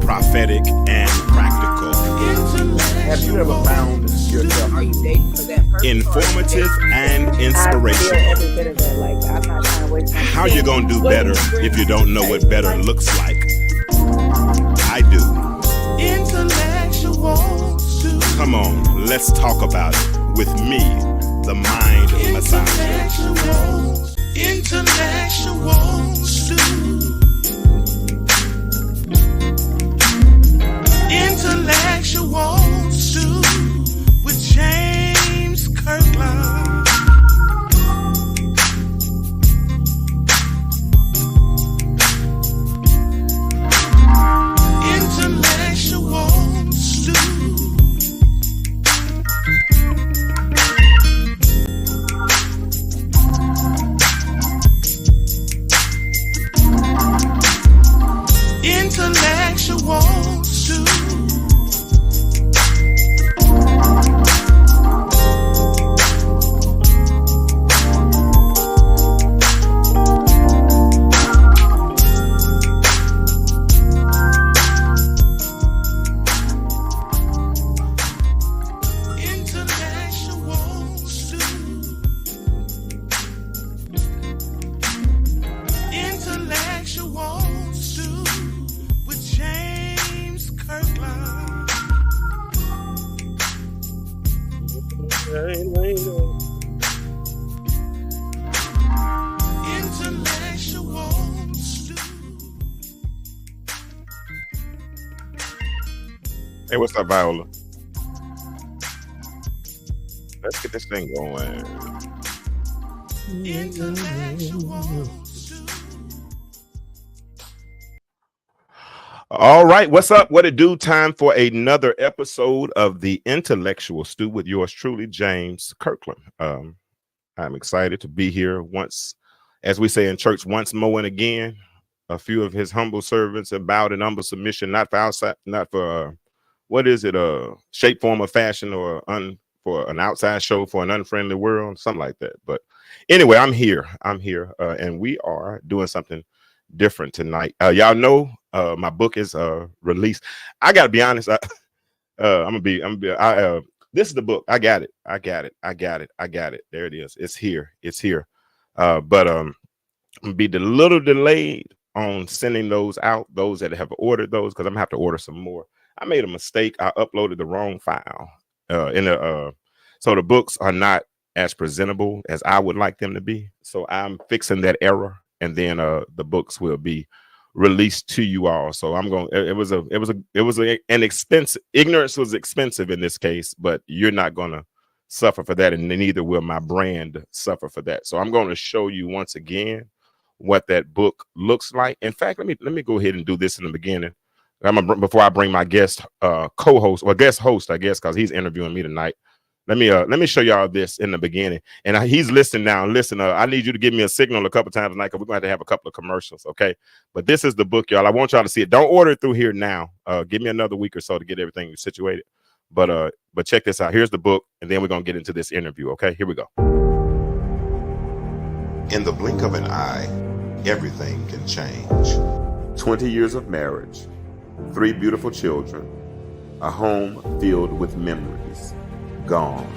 prophetic and practical. Have you ever found yourself informative and inspirational? How you gonna do better if you don't know what better looks like? I do. Come on, let's talk about it with me, the mind massager. Intellectuals too, with James Kirklin. Hey, what's up, Viola? Let's get this thing going. All right, what's up? What it do? Time for another episode of the Intellectual Stew with yours truly, James Kirklin. I'm excited to be here once, as we say in church, once more and again. A few of his humble servants have bowed in humble submission, not for outside, not for what is it, shape, form, or fashion, or for an outside show for an unfriendly world, something like that. But anyway, I'm here, and we are doing something different tonight. Y'all know my book is released. I gotta be honest. This is the book. I got it. There it is. It's here. But I'm gonna be a little delayed on sending those out, those that have ordered those, because I'm gonna have to order some more. I made a mistake. I uploaded the wrong file so the books are not as presentable as I would like them to be. So I'm fixing that error, and then the books will be released to you all. So I'm going. It was an expensive. Ignorance was expensive in this case, but you're not going to suffer for that, and neither will my brand suffer for that. So I'm going to show you once again what that book looks like. In fact, let me go ahead and do this in the beginning. Before I bring my guest co-host or guest host, I guess, because he's interviewing me tonight. Let me show y'all this in the beginning. And he's listening now. Listen, I need you to give me a signal a couple times tonight, because we're going to have a couple of commercials, okay? But this is the book, y'all. I want y'all to see it. Don't order it through here now. Give me another week or so to get everything situated. But check this out. Here's the book, and then we're going to get into this interview, okay? Here we go. In the blink of an eye, everything can change. 20 years of marriage, 3 beautiful children, a home filled with memories, gone.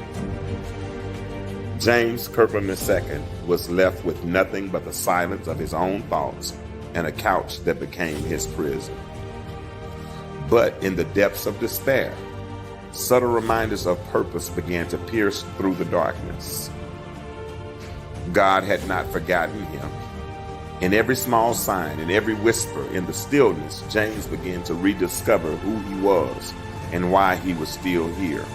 James Kirklin II was left with nothing but the silence of his own thoughts and a couch that became his prison. But in the depths of despair, subtle reminders of purpose began to pierce through the darkness. God had not forgotten him. In every small sign, in every whisper, in the stillness, James began to rediscover who he was and why he was still here.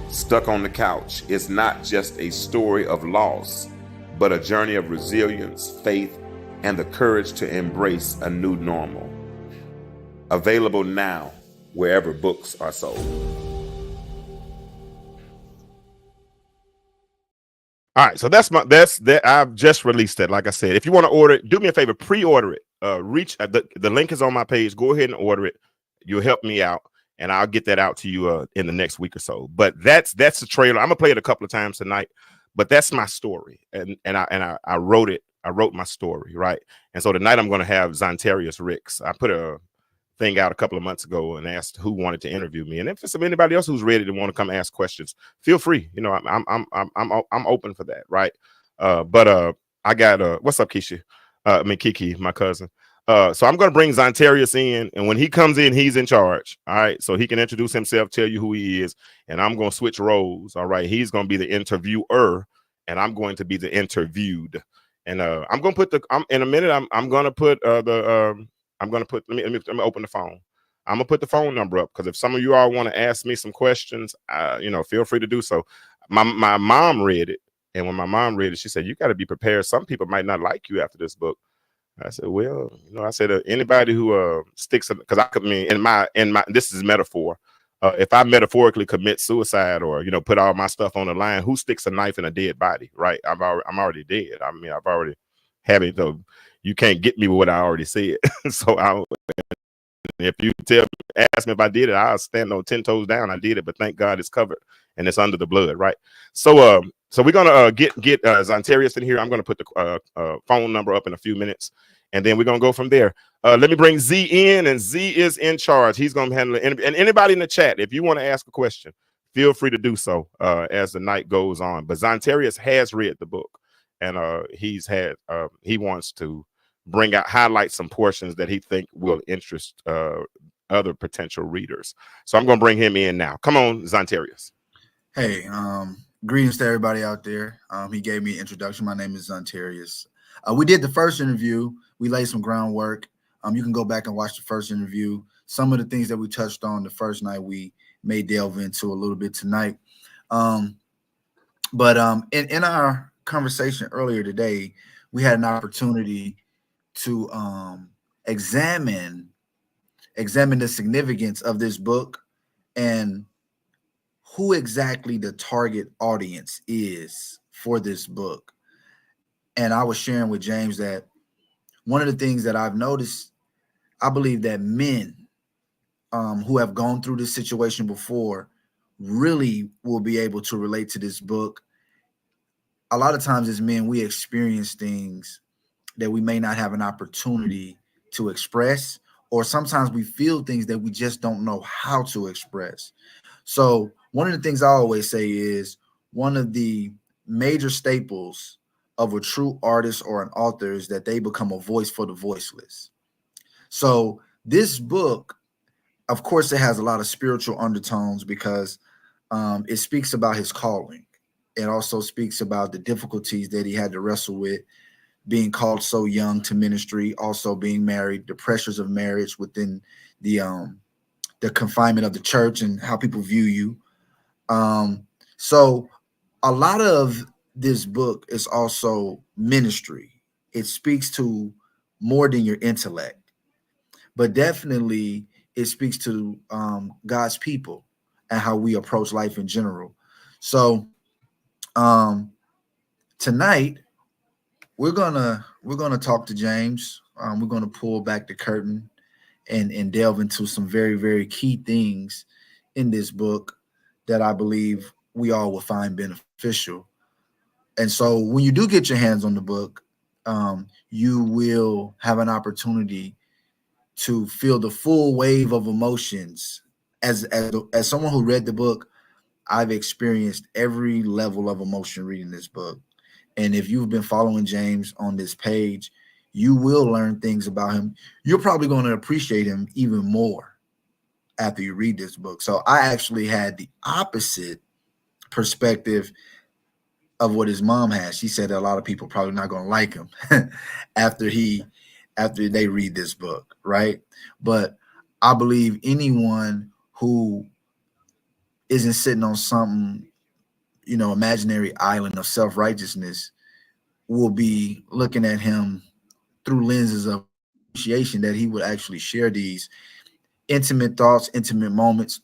Stuck on the Couch is not just a story of loss, but a journey of resilience, faith, and the courage to embrace a new normal. Available now wherever books are sold. All right, so that's that. I've just released that. Like I said, if you want to order it, do me a favor, pre-order it. The link is on my page. Go ahead and order it. You'll help me out, and I'll get that out to you in the next week or so. But that's the trailer. I'm gonna play it a couple of times tonight. But that's my story, and I wrote it. I wrote my story, right? And so tonight I'm gonna have Zontarius Ricks. I put a thing out a couple of months ago and asked who wanted to interview me, and if there's anybody else who's ready to want to come ask questions, feel free. You know, I'm open for that, right? But I got what's up, Keisha? Kiki, my cousin. So I'm gonna bring Zontarius in, and when he comes in, he's in charge. All right, so he can introduce himself, tell you who he is, and I'm gonna switch roles. All right, he's gonna be the interviewer, and I'm going to be the interviewed. And I'm gonna put in a minute. I'm gonna put I'm going to put, let me open the phone. I'm going to put the phone number up, because if some of you all want to ask me some questions, feel free to do so. My mom read it. And when my mom read it, she said, you got to be prepared. Some people might not like you after this book. I said, well, I said, anybody who sticks, because I mean, in my, this is metaphor. If I metaphorically commit suicide or, put all my stuff on the line, who sticks a knife in a dead body, right? I'm already dead. I mean, I've already had it, though. You can't get me with what I already said. So if you ask me if I did it, I'll stand on 10 toes down. I did it, but thank God it's covered and it's under the blood, right? So we're gonna get Zontarius in here. I'm gonna put the phone number up in a few minutes, and then we're gonna go from there. Let me bring Z in, and Z is in charge. He's gonna handle the interview. And anybody in the chat, if you want to ask a question, feel free to do so as the night goes on. But Zontarius has read the book, and he wants to highlight some portions that he think will interest other potential readers. So I'm going to bring him in now. Come on, Zontarius. Hey, greetings to everybody out there. He gave me an introduction. My name is Zontarius. We did the first interview. We laid some groundwork. You can go back and watch the first interview. Some of the things that we touched on the first night, we may delve into a little bit tonight. But in our conversation earlier today, we had an opportunity to examine the significance of this book and who exactly the target audience is for this book. And I was sharing with James that one of the things that I've noticed, I believe that men who have gone through this situation before really will be able to relate to this book. A lot of times as men, we experience things that we may not have an opportunity to express, or sometimes we feel things that we just don't know how to express. So one of the things I always say is one of the major staples of a true artist or an author is that they become a voice for the voiceless. So this book, of course, it has a lot of spiritual undertones because it speaks about his calling. It also speaks about the difficulties that he had to wrestle with, being called so young to ministry, also being married, the pressures of marriage within the confinement of the church and how people view you. So a lot of this book is also ministry. It speaks to more than your intellect, but definitely it speaks to God's people and how we approach life in general. So tonight we're gonna talk to James. We're gonna pull back the curtain and delve into some very, very key things in this book that I believe we all will find beneficial. And so when you do get your hands on the book, you will have an opportunity to feel the full wave of emotions. As someone who read the book, I've experienced every level of emotion reading this book. And if you've been following James on this page, you will learn things about him. You're probably going to appreciate him even more after you read this book. So I actually had the opposite perspective of what his mom has. She said that a lot of people probably not going to like him after they read this book, right? But I believe anyone who isn't sitting on something, imaginary island of self-righteousness will be looking at him through lenses of appreciation, that he would actually share these intimate thoughts, intimate moments.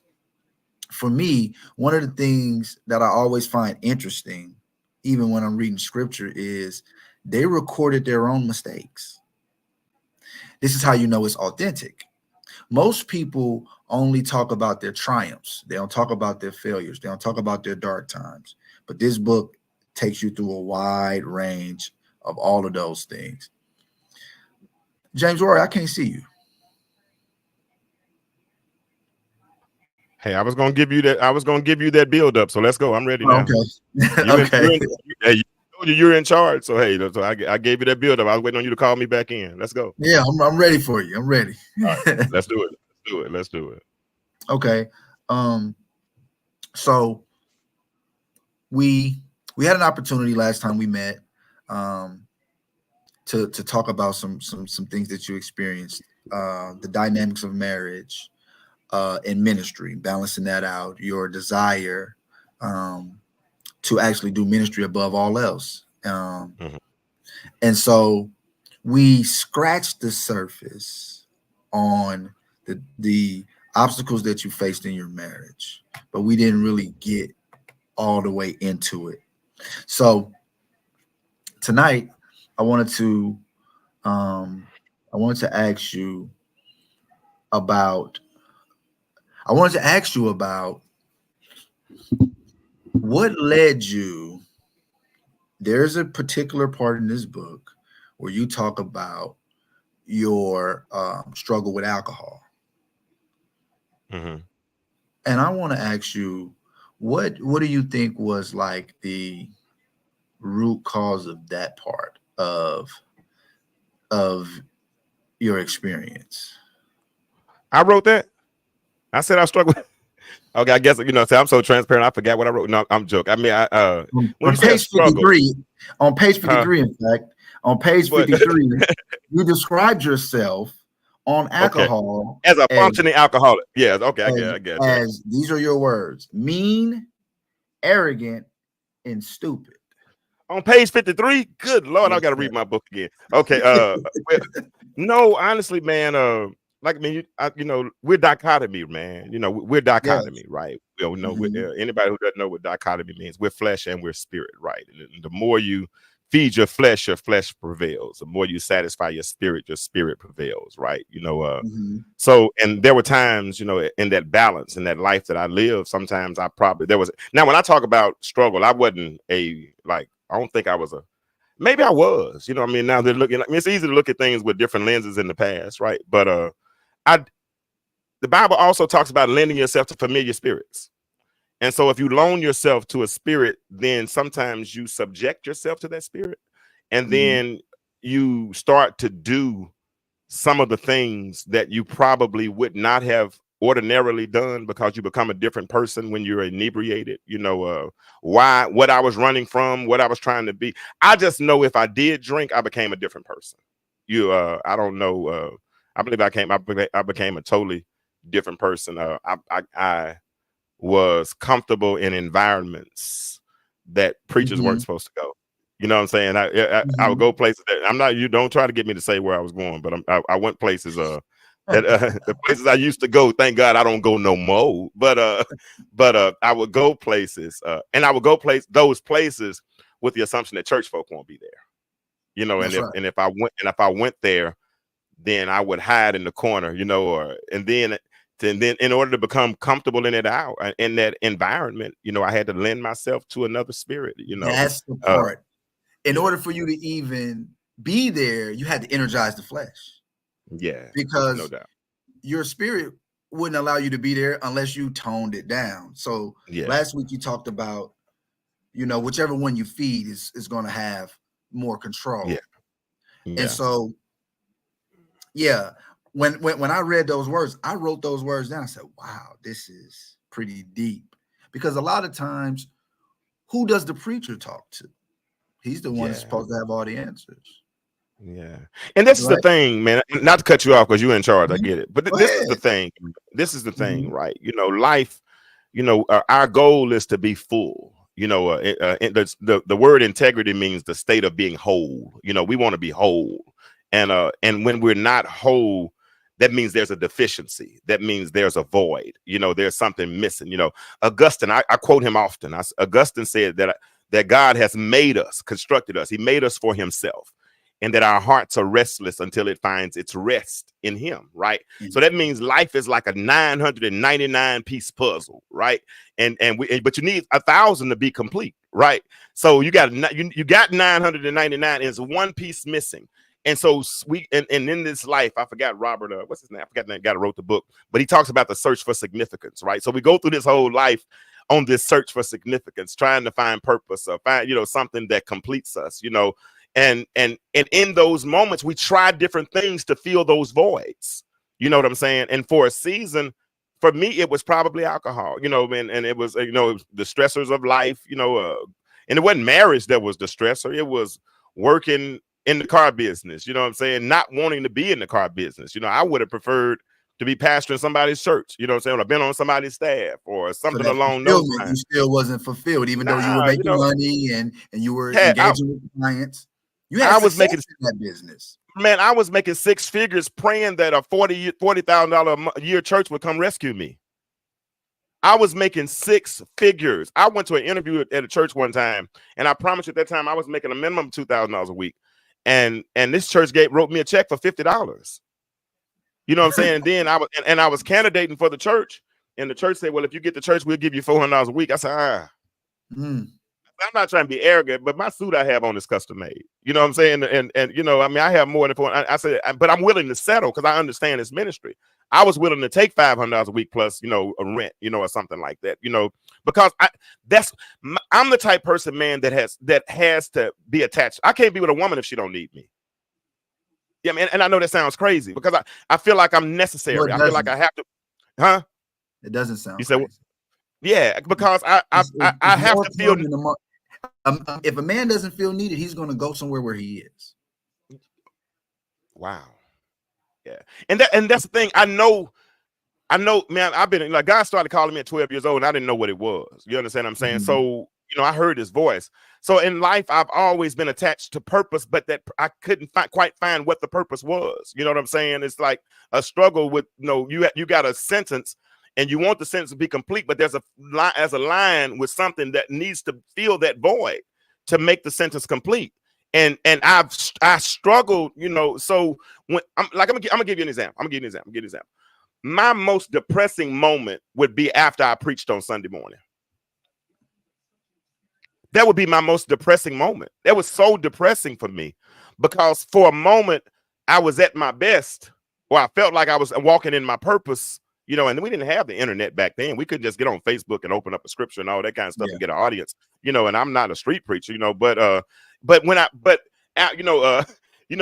For me, one of the things that I always find interesting, even when I'm reading scripture, is they recorded their own mistakes. This is how you know it's authentic. Most people only talk about their triumphs. They don't talk about their failures. They don't talk about their dark times. But this book takes you through a wide range of all of those things. James Rory, I can't see you. Hey, I was gonna give you that build up. So let's go. I'm ready now. Okay. You're in charge. So hey, so I gave you that build up. I was waiting on you to call me back in. Let's go. Yeah, I'm ready for you. I'm ready. Right, let's do it. Let's do it. Okay. So we had an opportunity last time we met to talk about some things that you experienced, the dynamics of marriage and ministry, balancing that out, your desire to actually do ministry above all else. And so we scratched the surface on the obstacles that you faced in your marriage, but we didn't really get all the way into it. So tonight I wanted to ask you about what led you. There's a particular part in this book where you talk about your struggle with alcohol. Mm-hmm. And I want to ask you, what do you think was like the root cause of that part of your experience? I wrote that. I said I struggled. Okay, I guess say I'm so transparent. I forgot what I wrote. No, I'm joking. I mean, when On you say a page struggle, 53, on page huh? 53, in fact, on page But 53, you described yourself on okay, alcohol as a as functioning alcoholic, yes. Okay, as, I get you. as these are your words: mean, arrogant, and stupid. On page 53. Good Lord, I Yes, got to sir. read my book again. Okay, well, no, honestly, man, like I mean, we're dichotomy, man. We're Yes. dichotomy, right? We know Mhm. anybody who doesn't know what dichotomy means. We're flesh and we're spirit, right? And the more you feed your flesh prevails. The more you satisfy your spirit prevails, right? Mhm. So, and there were times, in that balance, in that life that I lived, sometimes there was, now when I talk about struggle, I wasn't I don't think I was maybe I was, I mean, now they're looking, I mean, it's easy to look at things with different lenses in the past, right? But, I, the Bible also talks about lending yourself to familiar spirits. And so if you loan yourself to a spirit, then sometimes you subject yourself to that spirit. And Mhm. then you start to do some of the things that you probably would not have ordinarily done because you become a different person when you're inebriated. What I was running from, what I was trying to be. I just know if I did drink, I became a different person. I don't know. I believe I became a totally different person. I was comfortable in environments that preachers weren't Mhm. supposed to go. You know what I'm saying? I would Mhm. go places that I'm not. You don't try to get me to say where I was going, but I went places that the places I used to go. Thank God I don't go no more. But I would go places and I would go those places with the assumption that church folk won't be there. And That's if right. and if I went there, then I would hide in the corner, and then in order to become comfortable in that environment, I had to lend myself to another spirit. That's the Uh, part. In yeah, order for you to even be there, you had to energize the flesh yeah, no because doubt. your spirit wouldn't allow you to be there unless you toned it down. So Yeah, last week you talked about, whichever one you feed is going to have more yeah, control. And yeah, so, yeah, when I read those words, I wrote those words down. I said, wow, this is pretty deep. Because a lot of times, who does the preacher talk to? He's the one that's yeah, supposed to have all the answers. yeah. And this is the Right? thing, man. Not to cut you off because you're in charge. I Mhm. get it. But Go this is the ahead. thing. This is the thing, Mhm. right? Life. Our goal is to be full. The word integrity means the state of being whole. We want to be whole, and when we're not whole, that means there's a deficiency. That means there's a void. There's something missing. Augustine, I quote him often. Augustine said that God has made us, constructed us. He made us for himself, and that our hearts are restless until it finds its rest in him, right? So Mhm. that means life is like a 999 piece puzzle, right? But you need 1,000 to be complete, right? So you got 999, and it's one piece missing. And so and in this life, I forgot Robert, what's his name? I forgot that guy who wrote the book, but he talks about the search for significance, right? So we go through this whole life on this search for significance, trying to find purpose or find, something that completes us, and in those moments we try different things to fill those voids. You know what I'm saying? And for a season, for me, it was probably alcohol, and it was, it was the stressors of life, and it wasn't marriage that was the stressor. It was working in the car business, you know what I'm saying? Not wanting to be in the car business. I would have preferred to be pastoring somebody's church, you know what I'm saying? Or been on somebody's staff or So something that along those fulfillment, you lines. still wasn't fulfilled, even though you were Nah, making money and you were had I, engaging with clients. You had I was success making in that business. man, I was making six figures praying that a $40,000 a year church would come rescue me. I was making six figures. I went to an interview at a church one time, and I promised you at that time I was making a minimum of $2,000 a week. And this church wrote me a check for $50. You know what I'm saying? And then I was candidating for the church, and the church said, "Well, if you get the church, we'll give you $400 a week." I said, Mm. I'm not trying to be arrogant, but my suit I have on is custom made. You know what I'm saying? And I mean, I have more than four. I said, but I'm willing to settle because I understand this ministry. I was willing to take $500 a week plus, a rent, or something like that, because I'm the type person, man, that has to be attached. I can't be with a woman if she don't need me. Yeah, man, and I know that sounds crazy because I feel like I'm necessary. What I feel like doesn't? I have to, huh? It doesn't sound You said, crazy. yeah, because I have to feel. If a man doesn't feel needed, he's going to go somewhere where he is. Wow. Yeah. And that's the thing. I know, man, I've been like, God started calling me at 12 years old and I didn't know what it was. You understand what I'm saying? So, I heard his voice. So in life, I've always been attached to purpose, but that I couldn't quite find what the purpose was. You know what I'm saying? It's like a struggle with, you got a sentence and you want the sentence to be complete, but there's a line with something that needs to fill that void to make the sentence complete. And I struggled, so when I'm gonna give you an example. My most depressing moment would be after I preached on Sunday morning. That would be my most depressing moment. That was so depressing for me because for a moment I was at my best, or I felt like I was walking in my purpose, and we didn't have the internet back then. We couldn't just get on Facebook and open up a scripture and all that kind of stuff and get an audience, and I'm not a street preacher, but when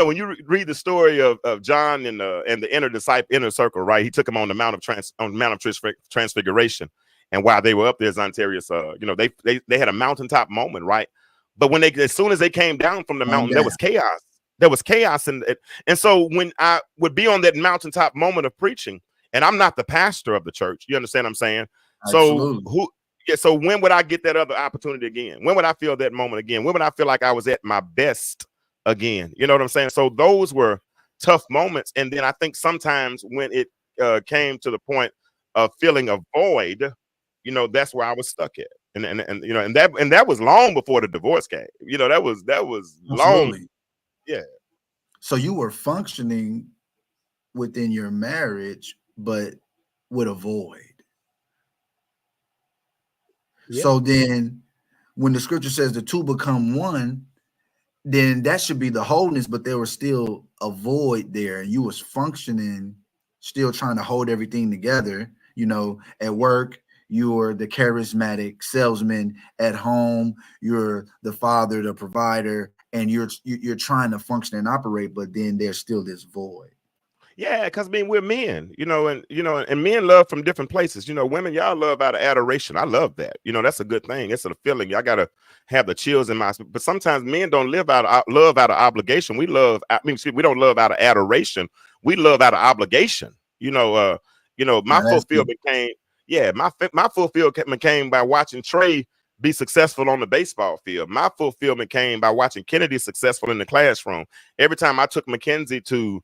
when you read the story of John and the inner circle, right? He took him on the Mount of Transfiguration. And while they were up there, Zontarius, they had a mountaintop moment, right? But as soon as they came down from the mountain, there was chaos. There was chaos, and so when I would be on that mountaintop moment of preaching, and I'm not the pastor of the church, you understand what I'm saying? Absolutely. So when would I get that other opportunity again? When would I feel that moment again? When would I feel like I was at my best again? You know what I'm saying? So those were tough moments, and then I think sometimes when it came to the point of feeling a void, that's where I was stuck at. And that was long before the divorce came. That was long. Yeah. So you were functioning within your marriage, but with a void. Yeah. So then when the scripture says the two become one, then that should be the wholeness, but there was still a void there. And you was functioning, still trying to hold everything together, at work. You're the charismatic salesman at home. You're the father, the provider, and you're trying to function and operate, but then there's still this void. Yeah, because we're men, and men love from different places. Women, y'all love out of adoration. I love that. That's a good thing. It's a feeling. Y'all gotta have the chills in my. But sometimes men don't love out of obligation. We don't love out of adoration. We love out of obligation. My fulfillment came. Yeah, my fulfillment came by watching Trey be successful on the baseball field. My fulfillment came by watching Kennedy successful in the classroom. Every time I took Mackenzie to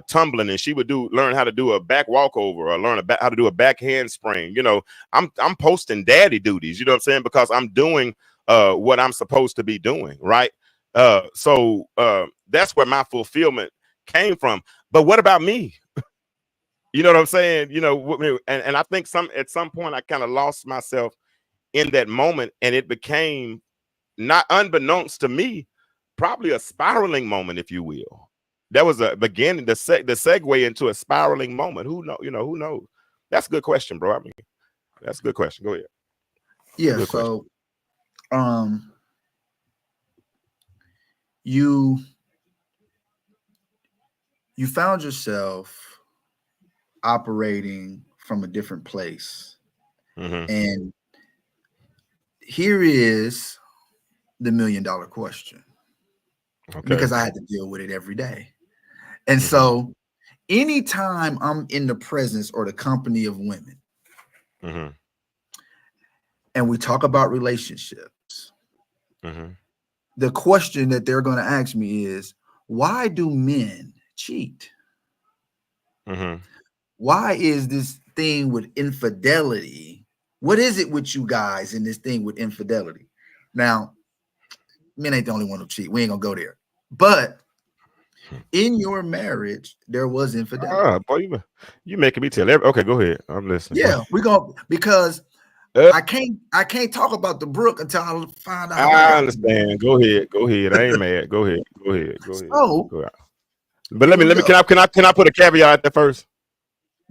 tumbling, and she would learn how to do a back walkover or learn how to do a back handspring. I'm posting daddy duties. You know what I'm saying? Because I'm doing what I'm supposed to be doing, right? So that's where my fulfillment came from. But what about me? You know what I'm saying? And I think at some point I kind of lost myself in that moment, and it became, not unbeknownst to me, probably a spiraling moment, if you will. That was a beginning, the segue into a spiraling moment. Who knows? That's a good question, bro. That's a good question. Go ahead. Yeah. So, you found yourself operating from a different place. And here is the $1 million question. Okay. Because I had to deal with it every day. And so anytime I'm in the presence or the company of women, and we talk about relationships, the question that they're going to ask me is, why do men cheat? Why is this thing with infidelity? What is it with you guys in this thing with infidelity? Now, men ain't the only one who cheat. We ain't gonna go there. But in your marriage, there was infidelity. Boy, you making me tell every. Okay, go ahead. I'm listening. Yeah, we're gonna, because I can't talk about the brook until I find out. I understand. Go ahead. I ain't mad. Go ahead. So, go ahead. But let me. Can I put a caveat there first?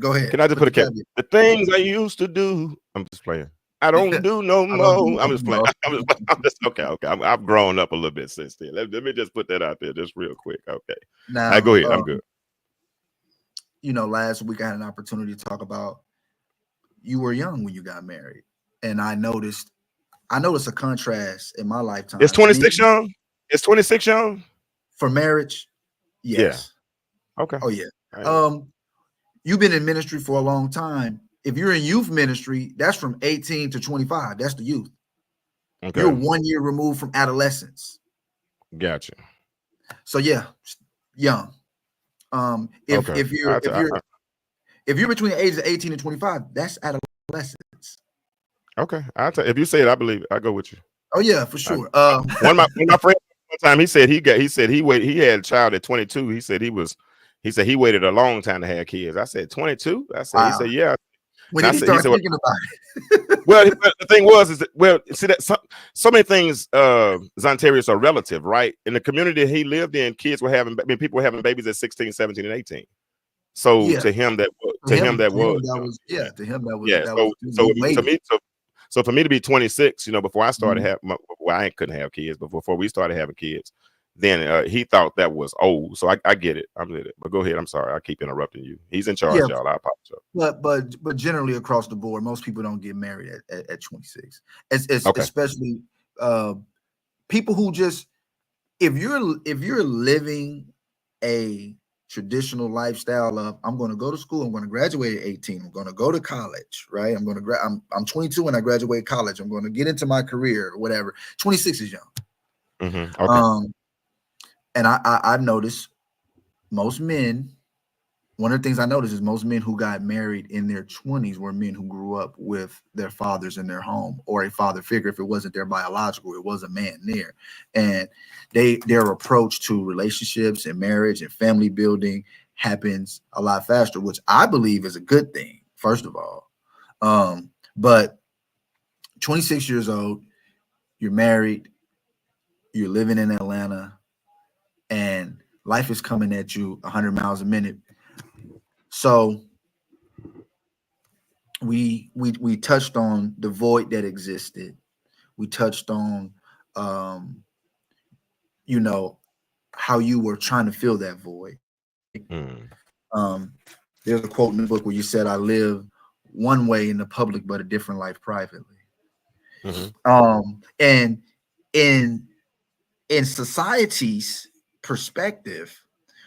Go ahead. Can I just put a caveat? The things I used to do, I'm just playing. I don't do no more. I'm just playing. I'm just okay. I've grown up a little bit since then. Let me just put that out there just real quick. Okay. Now, go ahead. I'm good. Last week I had an opportunity to talk about you were young when you got married, and I noticed a contrast in my lifetime. It's 26 young. It's 26 young for marriage. Yes. Yeah. Okay. Oh yeah. You've been in ministry for a long time. If you're in youth ministry, that's from 18 to 25. That's the youth. Okay. You're 1 year removed from adolescence. Gotcha. So yeah, young. If you're between the ages of 18 and 25, that's adolescence. Okay. If you say it, I believe it. I go with you. Oh yeah, for sure. One of my friends one time he said he had a child at 22. He said he waited a long time to have kids. I said 22. I said, wow. He said, yeah. When did he start thinking about it? Well, the thing was, see that so many things, Zontarius, are relative, right? In the community he lived in, people were having babies at 16, 17, and 18. So yeah. to him that was. So for me to be 26, before I started I couldn't have kids, but before we started having kids, then he thought that was old. So I get it. I'm with it. But go ahead. I'm sorry. I keep interrupting you. He's in charge, y'all. I apologize. But generally across the board, most people don't get married at 26. It's okay. Especially people who just if you're living a traditional lifestyle of I'm going to go to school, I'm going to graduate at 18, I'm going to go to college, right? I'm 22 when I graduate college, I'm going to get into my career or whatever. 26 is young. Mm-hmm. Okay. And I noticed most men, one of the things I noticed is most men who got married in their 20s were men who grew up with their fathers in their home or a father figure. If it wasn't their biological, it was a man there. And their approach to relationships and marriage and family building happens a lot faster, which I believe is a good thing, first of all. But 26 years old, you're married, you're living in Atlanta, and life is coming at you 100 miles a minute. So we touched on the void that existed. We touched on, how you were trying to fill that void. There's a quote in the book where you said, "I live one way in the public, but a different life privately." Mm-hmm. And in society's perspective,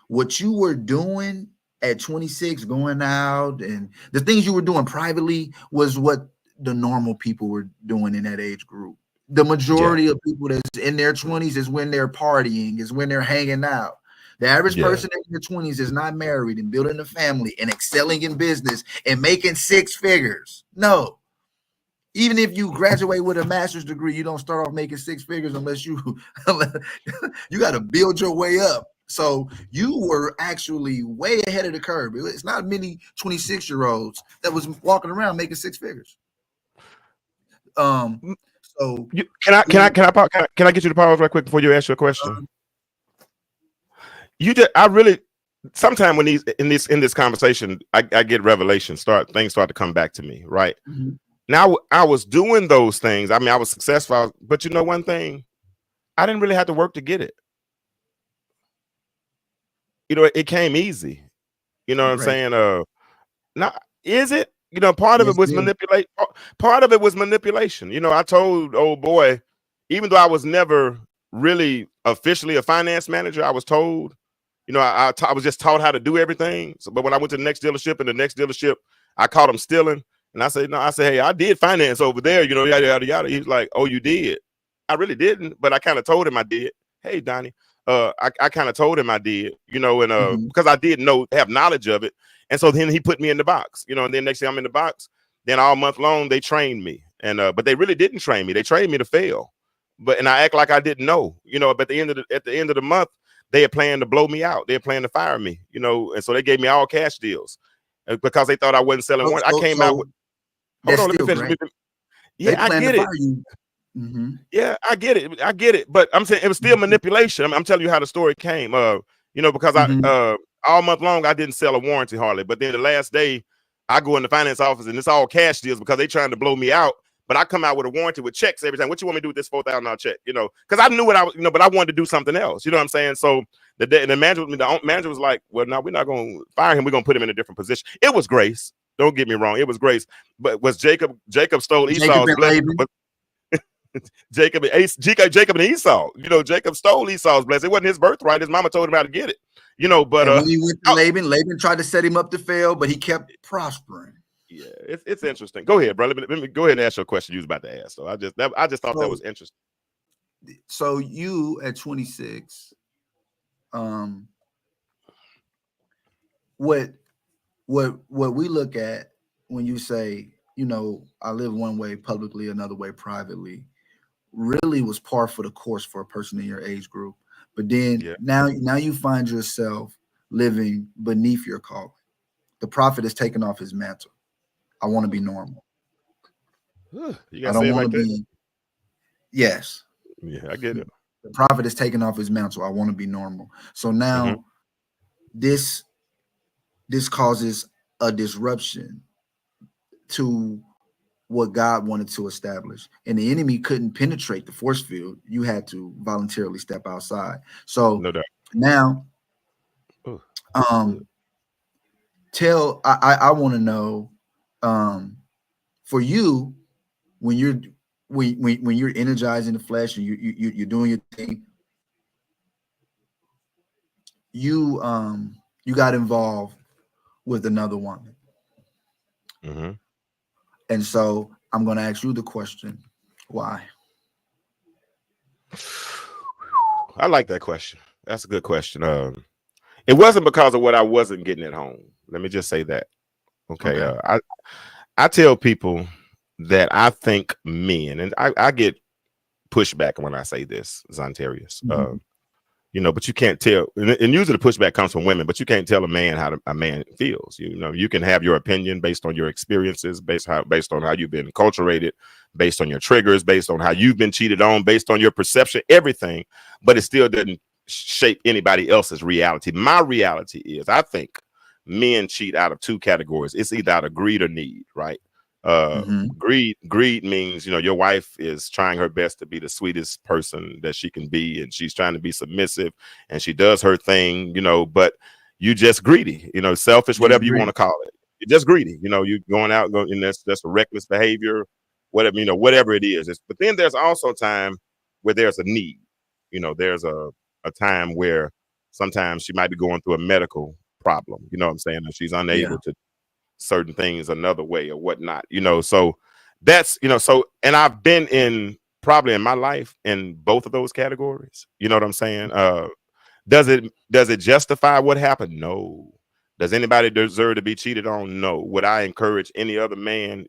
what you were doing at 26, going out, and the things you were doing privately was what the normal people were doing in that age group. The majority of people that's in their 20s is when they're partying, is when they're hanging out. The average person in their 20s is not married and building a family and excelling in business and making six figures. No. Even if you graduate with a master's degree, you don't start off making six figures unless you got to build your way up. So you were actually way ahead of the curve. It's not many 26-year-olds that was walking around making six figures. So can I get you to pause right quick before you ask your question? Sometimes when in this conversation, I get revelations, things start to come back to me, right? Mm-hmm. Now I was doing those things. I mean, I was successful, but one thing, I didn't really have to work to get it. It came easy. You know what I'm saying? Now, is it? Part of it was manipulate. Part of it was manipulation. I told old boy, even though I was never really officially a finance manager, I was told, I was just taught how to do everything. So, but when I went to the next dealership, I caught him stealing. And I said, no, hey, I did finance over there, yada, yada, yada. He's like, oh, you did? I really didn't, but I kind of told him I did. Hey, Donnie, I kind of told him I did, because I didn't have knowledge of it. And so then he put me in the box, and then next thing I'm in the box, then all month long, they trained me. And, but they really didn't train me. They trained me to fail. And I act like I didn't know, but at the end of the month, they had planned to blow me out. They had planned to fire me, and so they gave me all cash deals because they thought I wasn't selling one. I came out with, hold on, let me finish. Yeah, I get it. Mm-hmm. Yeah, I get it. But I'm saying it was still manipulation. I'm telling you how the story came. Because I all month long I didn't sell a warranty hardly. But then the last day I go in the finance office and it's all cash deals because they trying to blow me out. But I come out with a warranty with checks every time. What you want me to do with this $4,000 check? Because I knew what I was, but I wanted to do something else. You know what I'm saying? So the manager was like, well, no, we're not going to fire him. We're going to put him in a different position. It was grace. Don't get me wrong, it was grace. But was Jacob stole Jacob Esau's and blessing? Laban. But Jacob and Esau. Jacob stole Esau's blessing. It wasn't his birthright. His mama told him how to get it. But and when he went to Laban tried to set him up to fail, but he kept prospering. Yeah, it's interesting. Go ahead, bro. Let me go ahead and ask your question you was about to ask. So I just thought that was interesting. So you at 26, what we look at when you say, I live one way publicly, another way privately, really was par for the course for a person in your age group. But then now you find yourself living beneath your calling. The prophet has taken off his mantle. I want to be normal. You I don't want to be. Yes. Yeah, I get it. The prophet has taken off his mantle. I want to be normal. So now this causes a disruption to what God wanted to establish. And the enemy couldn't penetrate the force field. You had to voluntarily step outside. So no doubt. Now, I want to know, for you, when you're energizing the flesh and you're doing your thing, you got involved with another woman. And so I'm going to ask you the question, why? I like that question. That's a good question. It wasn't because of what I wasn't getting at home. Let me just say that. Okay. I tell people that I think men, and I get pushback when I say this, Zontarius. But you can't tell, and usually the pushback comes from women, but you can't tell a man how a man feels. You can have your opinion based on your experiences, based on how you've been acculturated, based on your triggers, based on how you've been cheated on, based on your perception, everything, but it still doesn't shape anybody else's reality. My reality is, I think men cheat out of two categories. It's either out of greed or need, right? Greed means, your wife is trying her best to be the sweetest person that she can be, and she's trying to be submissive, and she does her thing, but you just greedy, selfish, whatever you want to call it. You're just greedy, you're going out, and that's a reckless behavior, whatever, whatever it is. But then there's also time where there's a need. There's a time where sometimes she might be going through a medical problem, you know what I'm saying, and she's unable to certain things another way or whatnot, so that's, and I've been in probably in my life in both of those categories, you know what I'm saying? Does it justify what happened? No. Does anybody deserve to be cheated on? No. Would I encourage any other man?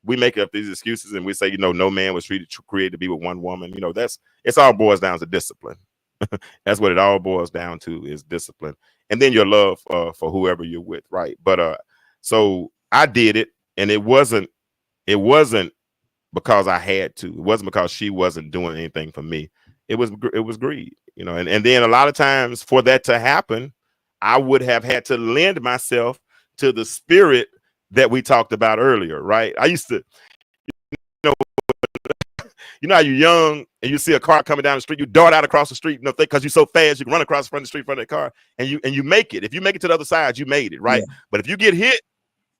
We make up these excuses and we say, no man was created to be with one woman. It's all boils down to discipline. That's what it all boils down to, is discipline, and then your love for whoever you're with, right? But so I did it, and it wasn't because I had to. It wasn't because she wasn't doing anything for me. It was greed, and then a lot of times for that to happen, I would have had to lend myself to the spirit that we talked about earlier, right? I used to, how you're young and you see a car coming down the street, you dart out across the street, because you're so fast, you can run across the front of the street in front of that car, and you make it. If you make it to the other side, you made it, right? But if you get hit,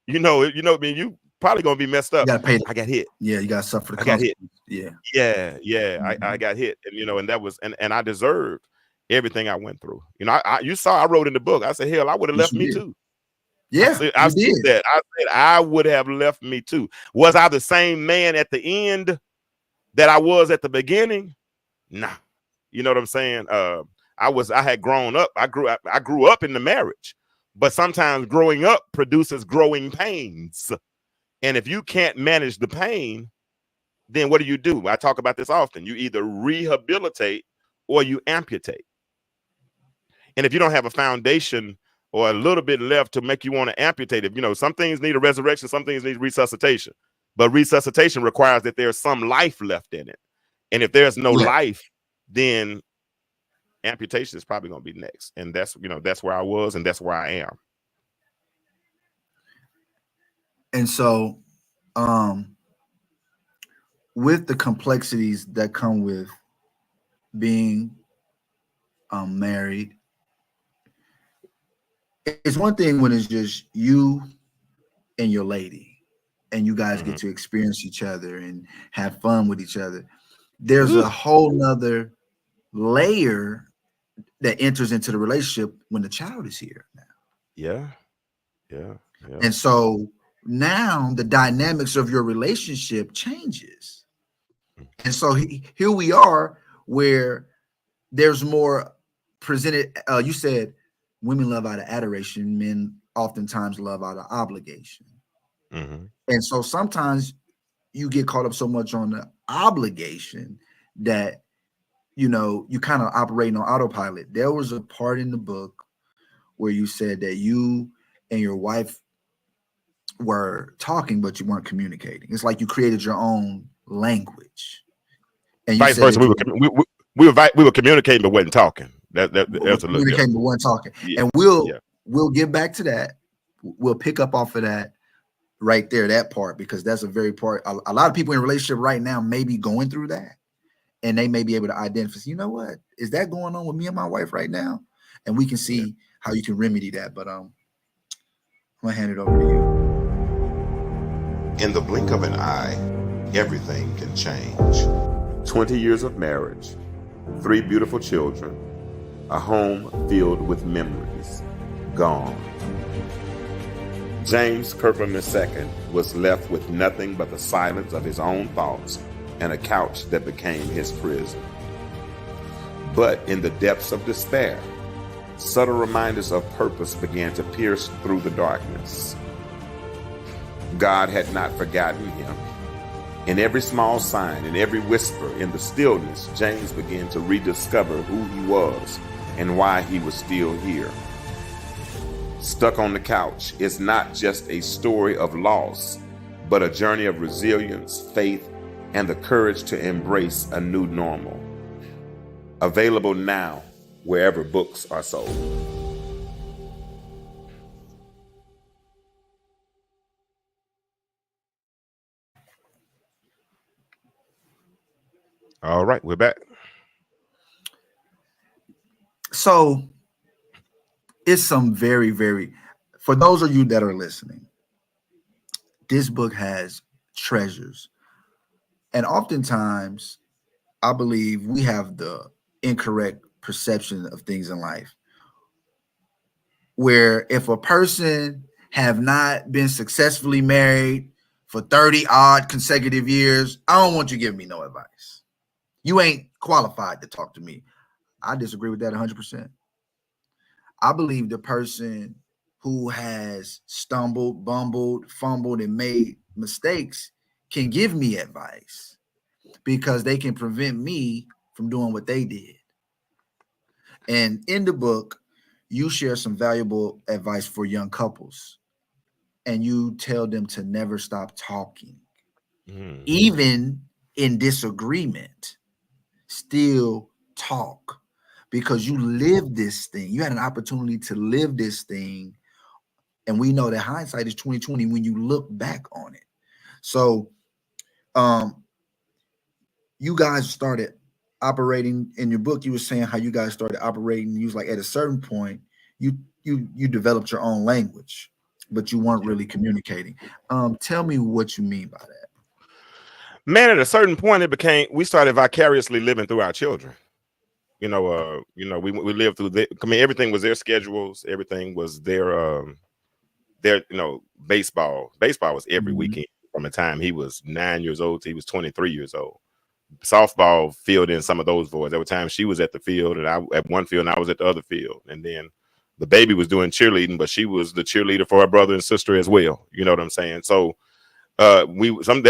you probably gonna be messed up. I got hit. Yeah, you gotta suffer the consequences. Yeah. I got hit, and that was, and I deserved everything I went through. You saw I wrote in the book. I said, hell, I would have left me too. Yeah, I said that. I said I would have left me too. Was I the same man at the end that I was at the beginning? Nah. You know what I'm saying? I had grown up. I grew up in the marriage, but sometimes growing up produces growing pains. And if you can't manage the pain, then what do? I talk about this often. You either rehabilitate or you amputate. And if you don't have a foundation or a little bit left to make you want to amputate it, some things need a resurrection, some things need resuscitation. But resuscitation requires that there's some life left in it. And if there's no life, then amputation is probably going to be next. And that's where I was, and that's where I am. And so, with the complexities that come with being married, it's one thing when it's just you and your lady, and you guys Mm-hmm. get to experience each other and have fun with each other, there's Ooh. a whole nother layer that enters into the relationship when the child is here now. Yeah. Yeah. And so now the dynamics of your relationship changes. And so here we are where there's more presented. You said women love out of adoration, men oftentimes love out of obligation. Mm-hmm. And so sometimes you get caught up so much on the obligation that, you know, you kind of operating on autopilot. There was a part in the book where you said that you and your wife were talking, but you weren't communicating. It's like you created your own language. And you Vice said versa. that you We were communicating, but wasn't talking. That's a little communicating, but weren't talking. Yeah. And we'll get back to that. We'll pick up off of that right there, that part, because that's a very part. A lot of people in a relationship right now may be going through that, and they may be able to identify, you know what, is that going on with me and my wife right now? And we can see how you can remedy that. But I'm gonna hand it over to you. In the blink of an eye, everything can change. 20 years of marriage, 3 beautiful children, a home filled with memories, gone. James Kirklin II was left with nothing but the silence of his own thoughts and a couch that became his prison. But in the depths of despair, subtle reminders of purpose began to pierce through the darkness. God had not forgotten him. In every small sign, in every whisper, in the stillness, James began to rediscover who he was and why he was still here. Stuck on the Couch is not just a story of loss, but a journey of resilience, faith, and the courage to embrace a new normal. Available now wherever books are sold. All right, we're back. So it's some very, very, for those of you that are listening, this book has treasures. And oftentimes, I believe we have the incorrect perception of things in life, where if a person have not been successfully married for 30 odd consecutive years, I don't want you giving me no advice. You ain't qualified to talk to me. I disagree with that 100%. I believe the person who has stumbled, bumbled, fumbled, and made mistakes can give me advice because they can prevent me from doing what they did. And in the book, you share some valuable advice for young couples, and you tell them to never stop talking, even in disagreement, still talk, because you lived this thing. You had an opportunity to live this thing. And we know that hindsight is 2020 when you look back on it. So you guys started operating in your book. You were saying how you guys started operating. You was like at a certain point, you developed your own language, but you weren't really communicating. Tell me what you mean by that. Man, at a certain point, we started vicariously living through our children. We lived through everything was their schedules, everything was their baseball. Baseball was every weekend from the time he was 9 years old till he was 23 years old. Softball filled in some of those voids. There were times she was at the field and I at one field and I was at the other field. And then the baby was doing cheerleading, but she was the cheerleader for her brother and sister as well. You know what I'm saying? So there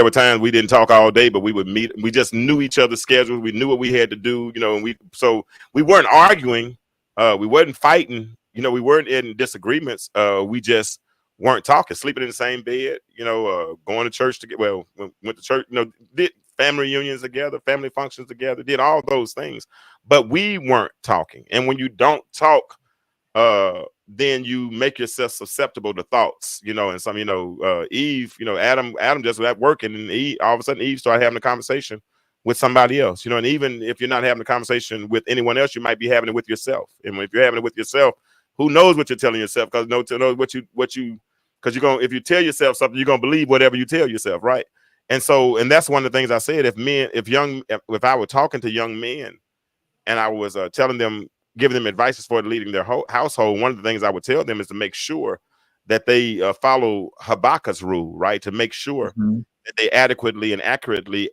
were times we didn't talk all day, but we would meet. We just knew each other's schedules. We knew what we had to do, and we weren't arguing. We weren't fighting. We weren't in disagreements. We just weren't talking, sleeping in the same bed, going to church together. Well, went to church, did family reunions together, family functions together, did all those things, but we weren't talking. And when you don't talk, then you make yourself susceptible to thoughts, and some, Eve, Adam just was at work, and Eve, all of a sudden Eve started having a conversation with somebody else, and even if you're not having a conversation with anyone else, you might be having it with yourself. And if you're having it with yourself, who knows what you're telling yourself? Because to know what you because if you tell yourself something, you're gonna believe whatever you tell yourself, right? And that's one of the things I said. If I were talking to young men and I was telling them, giving them advice for leading their household, one of the things I would tell them is to make sure that they follow Habakkuk's rule, right? To make sure that they adequately and accurately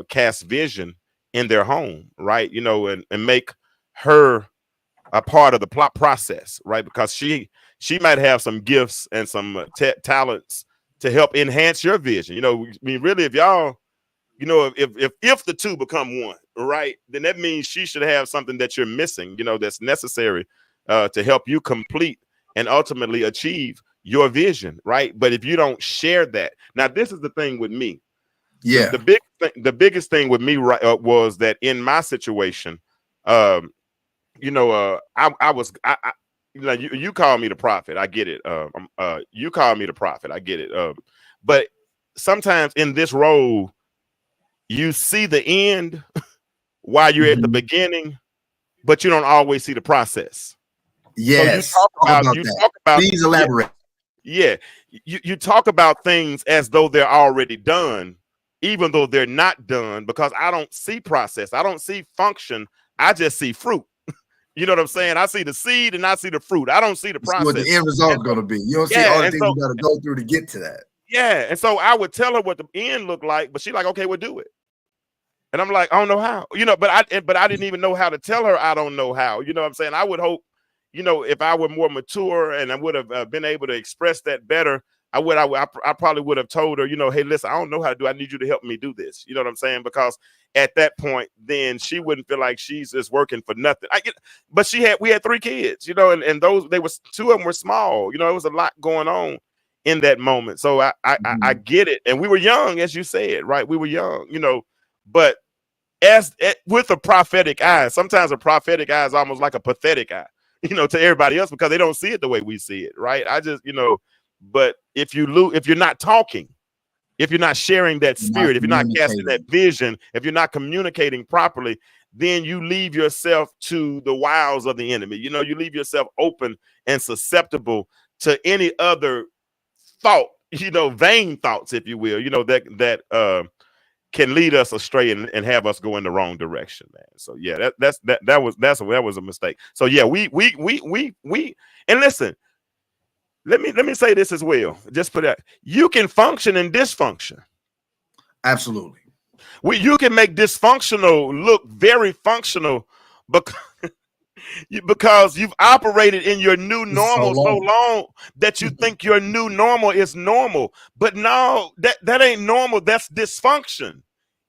cast vision in their home, right? And make her a part of the plot process, right? Because she might have some gifts and some talents to help enhance your vision. I mean, really, if y'all, if the two become one, right, then that means she should have something that you're missing, that's necessary to help you complete and ultimately achieve your vision, right? But if you don't share that, now this is the thing with me. Yeah, the biggest thing with me was that in my situation, I was you call me the prophet, I get it. You call me the prophet, I get it. But sometimes in this role, you see the end while you're at the beginning, but you don't always see the process. Yes. So you talk about please elaborate. Yeah, you talk about things as though they're already done, even though they're not done, because I don't see process, I don't see function, I just see fruit. You know what I'm saying? I see the seed and I see the fruit. I don't see the process. What the end result is going to be. You don't see all the things you got to go through to get to that. Yeah, and so I would tell her what the end looked like, but she's like, okay, we'll do it. And I'm like, I don't know how, but I didn't even know how to tell her I don't know how. You know what I'm saying? I would hope, if I were more mature and I would have been able to express that better, I probably would have told her, hey, listen, I don't know how to do. I need you to help me do this. You know what I'm saying? Because at that point, then she wouldn't feel like she's just working for nothing. But we had 3 kids, and those 2 of them were small. It was a lot going on in that moment. So I get it. And we were young, as you said, right? We were young, but with a prophetic eye, sometimes a prophetic eye is almost like a pathetic eye, to everybody else, because they don't see it the way we see it, right? But if you're not talking, if you're not sharing that spirit, if you're not casting that vision, if you're not communicating properly, then you leave yourself to the wiles of the enemy. You leave yourself open and susceptible to any other thought, vain thoughts, if you will, that can lead us astray and have us go in the wrong direction, man. So yeah, that was a mistake. So yeah, we and listen, let me say this as well. Just put that you can function in dysfunction. Absolutely. You can make dysfunctional look very functional because you've operated in your new normal so long that you think your new normal is normal. But no, that ain't normal. That's dysfunction.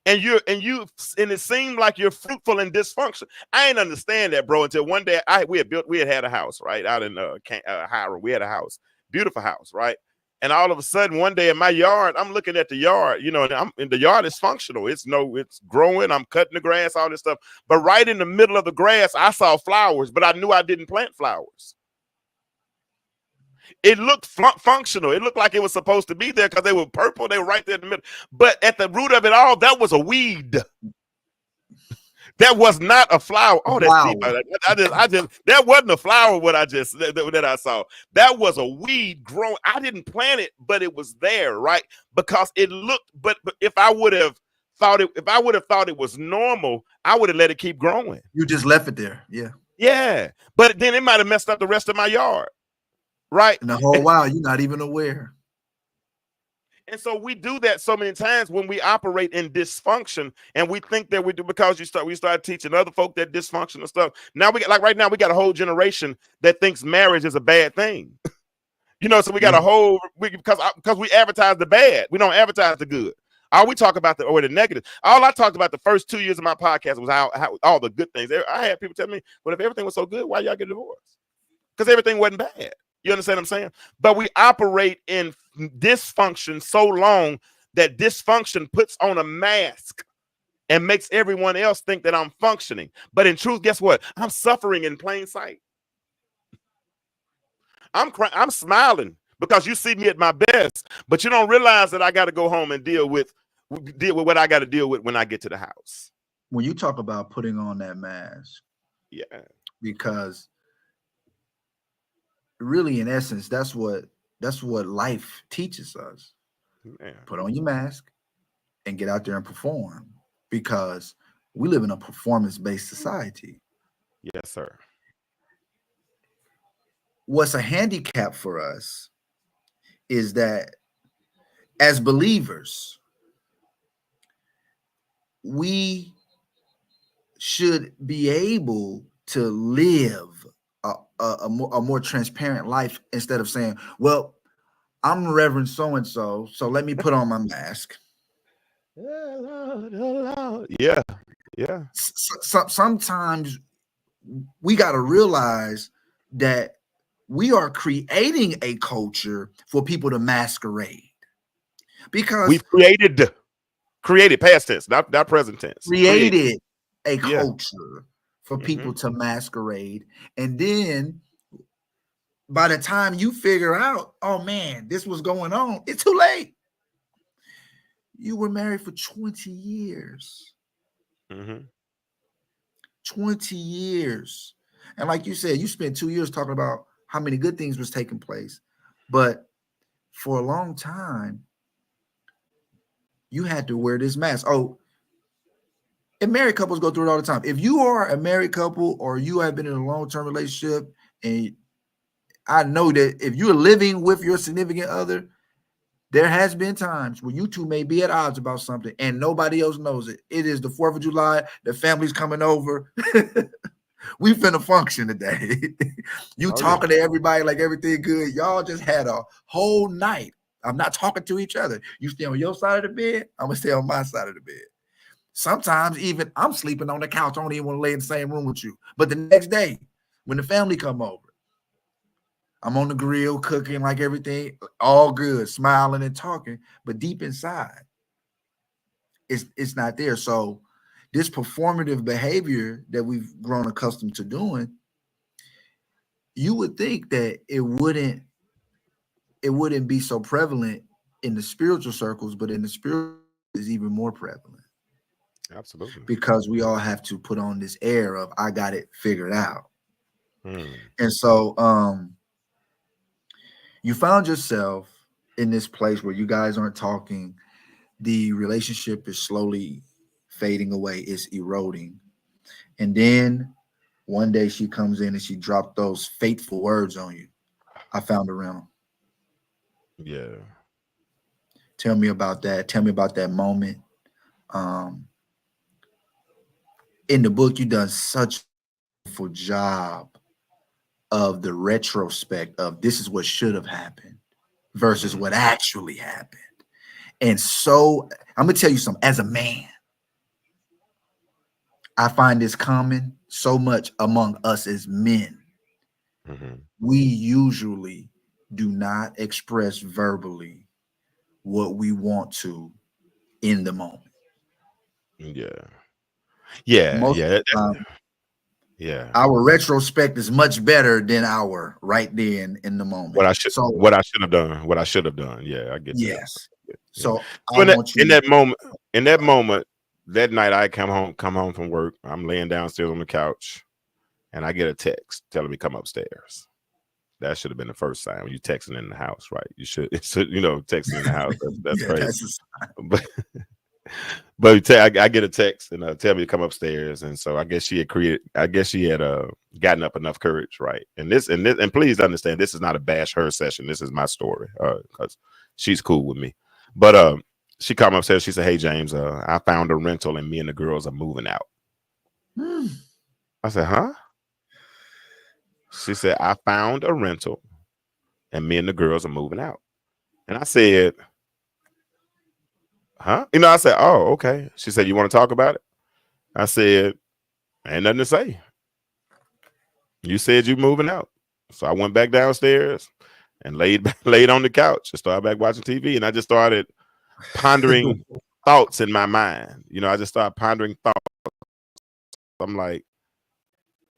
And it seemed like you're fruitful in dysfunction. I didn't understand that, bro, until one day we had a house right out in Hiram. We had a house, beautiful house, right? And all of a sudden, one day in my yard, I'm looking at the yard, and the yard is functional. It's growing. I'm cutting the grass, all this stuff. But right in the middle of the grass, I saw flowers, but I knew I didn't plant flowers. It looked functional. It looked like it was supposed to be there because they were purple. They were right there in the middle. But at the root of it all, that was a weed. That was not a flower. Oh, that's deep. That wasn't a flower. That I saw. That was a weed growing. I didn't plant it, but it was there, right? Because it looked. But if I would have thought it was normal, I would have let it keep growing. You just left it there, yeah. Yeah, but then it might have messed up the rest of my yard, right? And the whole while you're not even aware. And so we do that so many times when we operate in dysfunction, and we think that we do because we start teaching other folk that dysfunctional stuff. Now right now we got a whole generation that thinks marriage is a bad thing. So we got a whole because we advertise the bad. We don't advertise the good. All we talk about the negative. All I talked about the first 2 years of my podcast was how all the good things. I had people tell me, "Well, if everything was so good, why y'all get divorced?" Because everything wasn't bad. You understand what I'm saying? But we operate in dysfunction so long that dysfunction puts on a mask and makes everyone else think that I'm functioning. But in truth, guess what? I'm suffering in plain sight. I'm smiling because you see me at my best, but you don't realize that I got to go home and deal with what I got to deal with when I get to the house. When you talk about putting on that mask, yeah, because really, in essence, that's what That's what life teaches us. Man. Put on your mask and get out there and perform, because we live in a performance-based society. Yes, sir. What's a handicap for us is that as believers, we should be able to live a more transparent life, instead of saying, well, I'm Reverend so-and-so, so let me put on my mask. Yeah. Yeah. Sometimes we got to realize that we are creating a culture for people to masquerade, because We've created past tense, not present tense. created a Yeah. culture for people to masquerade. And then by the time you figure out, oh man, this was going on, it's too late. You were married for 20 years. 20 years. And like you said, you spent 2 years talking about how many good things was taking place. But for a long time, you had to wear this mask. Oh, and married couples go through it all the time. If you are a married couple or you have been in a long-term relationship, and I know that if you're living with your significant other, there has been times where you two may be at odds about something and nobody else knows it. It is the 4th of July. The family's coming over. We finna function today. You talking to everybody like everything good. Y'all just had a whole night. I'm not talking to each other. You stay on your side of the bed. I'm going to stay on my side of the bed. Sometimes even I'm sleeping on the couch. I don't even want to lay in the same room with you. But the next day, when the family come over, I'm on the grill cooking like everything, all good, smiling and talking. But deep inside, it's not there. So this performative behavior that we've grown accustomed to doing, you would think that it wouldn't be so prevalent in the spiritual circles, but in the spiritual is even more prevalent. Absolutely. Because we all have to put on this air of I got it figured out. And so you found yourself in this place where you guys aren't talking. The relationship is slowly fading away, it's eroding. And then one day she comes in and she dropped those fateful words on you. I found a rental. Yeah. Tell me about that. Tell me about that moment. In the book, you've done such a wonderful job of the retrospect of this is what should have happened versus what actually happened. And so I'm gonna tell you something. As a man, I find this common so much among us as men. We usually do not express verbally what we want to in the moment. Most of the time, our retrospect is much better than our right then in the moment. What I should have done. Yeah, I get that. Yes. So in that moment, that night I come home from work. I'm laying downstairs on the couch, and I get a text telling me come upstairs. That should have been the first sign when you texting in the house, right? You should, texting in the house. That's crazy. But I get a text and tell me to come upstairs, and so I guess she had gotten up enough courage, right? And please understand, this is not a bash her session. This is my story, because she's cool with me. But she called me upstairs. She said, "Hey James, I found a rental, and me and the girls are moving out." I said, "Huh?" She said, "I found a rental, and me and the girls are moving out." And I said, "Huh?" I said, "Oh, okay." She said, "You want to talk about it?" I said, "Ain't nothing to say. You said you moving out." So I went back downstairs and laid on the couch and started back watching TV. And I just started pondering thoughts in my mind. I just started pondering thoughts. I'm like,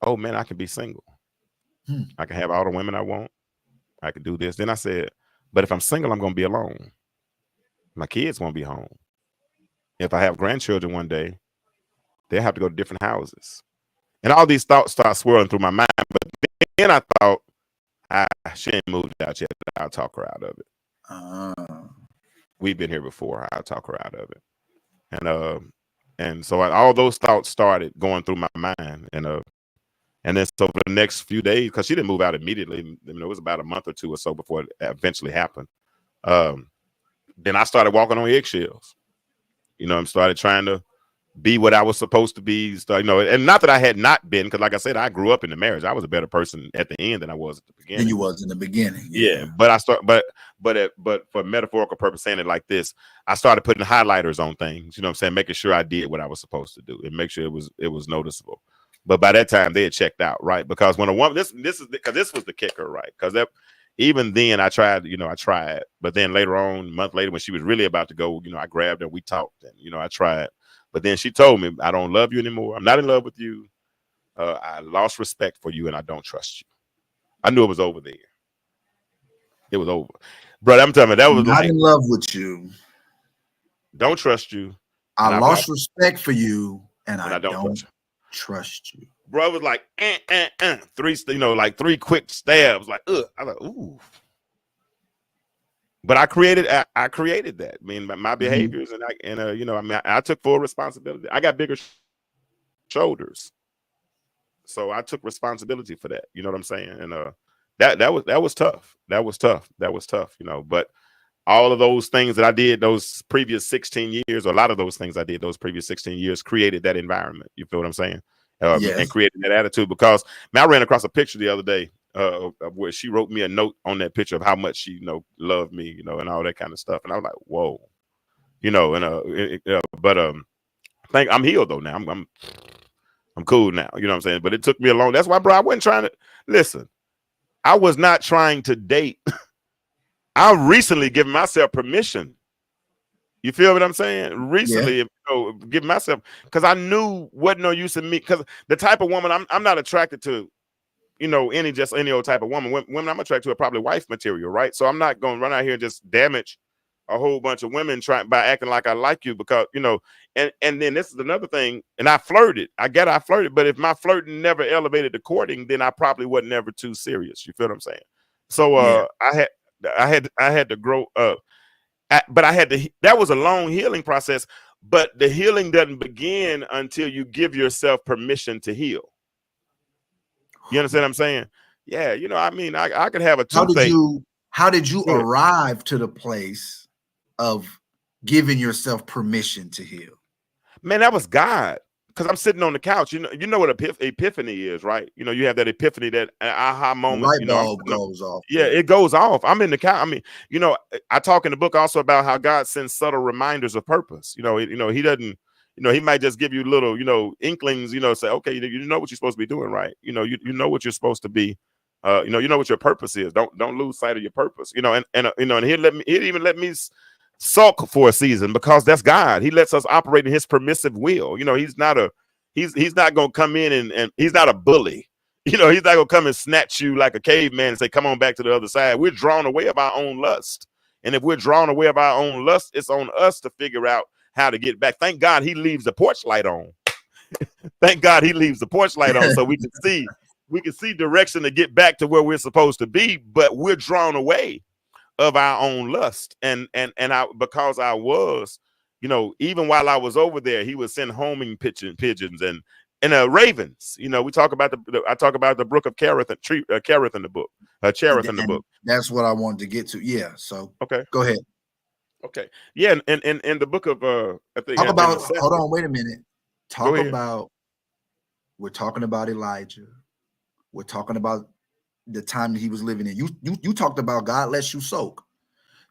oh man, I can be single. I can have all the women I want. I can do this. Then I said, but if I'm single, I'm going to be alone. My kids won't be home. If I have grandchildren one day, they'll have to go to different houses. And all these thoughts start swirling through my mind. But then I thought, She ain't moved out yet. I'll talk her out of it. We've been here before. I'll talk her out of it. And so all those thoughts started going through my mind, and then so for the next few days, because she didn't move out immediately, I mean, it was about a month or two or so before it eventually happened. Then I started walking on eggshells, and started trying to be what I was supposed to be. And not that I had not been, because like I said, I grew up in the marriage. I was a better person at the end than I was at the beginning. Than you was in the beginning. Yeah. But for metaphorical purpose, saying it like this, I started putting highlighters on things, you know what I'm saying, making sure I did what I was supposed to do and make sure it was noticeable. But by that time they had checked out, right? Because when a woman, this was the kicker, right? Because even then I tried, but then later on, a month later, when she was really about to go, I grabbed her, we talked, and I tried. But then she told me, I don't love you anymore. I'm not in love with you. I lost respect for you, and I don't trust you. I knew it was over there. It was over. Brother, I'm telling you, that was not in love with you. Don't trust you. I lost respect for you, and I don't trust you. Bro, it was like, three, like three quick stabs. Like, ugh. I was like, ooh. But I created that. I mean, my behaviors, I took full responsibility. I got bigger shoulders, so I took responsibility for that. You know what I'm saying? And that was tough. That was tough. But all of those things that I did those previous 16 years, or a lot of those things I did those previous 16 years, created that environment. You feel what I'm saying? Yes. And created that attitude. Because I ran across a picture the other day. Where she wrote me a note on that picture of how much she loved me, and all that kind of stuff, and I was like, whoa, but I'm healed though now. I'm cool now, you know what I'm saying? But it took me a long. That's why, bro, I wasn't trying to listen. I was not trying to date. I recently given myself permission. You feel what I'm saying? Recently, give myself, because I knew wasn't no use in me, because the type of woman I'm not attracted to. Any old type of woman. Women I'm attracted to are probably wife material, right? So I'm not going to run out here and just damage a whole bunch of women by acting like I like you, because and then this is another thing. And I flirted. I flirted, but if my flirting never elevated to courting, then I probably wasn't never too serious. You feel what I'm saying? So I had to grow up, but that was a long healing process. But the healing doesn't begin until you give yourself permission to heal. You understand what I'm saying? Yeah, I could have a toothache. How did you arrive to the place of giving yourself permission to heal? Man, that was God. Because I'm sitting on the couch. You know what epiphany is, right? You have that epiphany, that aha moment. Light bulb goes off. Yeah, it goes off. I'm in the couch. I mean, I talk in the book also about how God sends subtle reminders of purpose. He doesn't. He might just give you little, inklings, say, okay, you know what you're supposed to be doing, right? You know what you're supposed to be, you know what your purpose is. Don't lose sight of your purpose, and he'd even let me sulk for a season, because that's God. He lets us operate in his permissive will. He's not going to come in and he's not a bully. He's not going to come and snatch you like a caveman and say, come on back to the other side. We're drawn away of our own lust. And if we're drawn away of our own lust, it's on us to figure out how to get back. Thank God he leaves the porch light on. Thank God he leaves the porch light on, so we can see direction to get back to where we're supposed to be. But we're drawn away of our own lust, and because I was, even while I was over there, he would send homing pigeons and ravens. We talk about I talk about the brook of Cherith in the book, Cherith in the book. That's what I wanted to get to. Yeah. So okay, go ahead. Okay. Yeah, and in the book of I think hold on, wait a minute. We're talking about Elijah. We're talking about the time that he was living in. You talked about God lets you soak.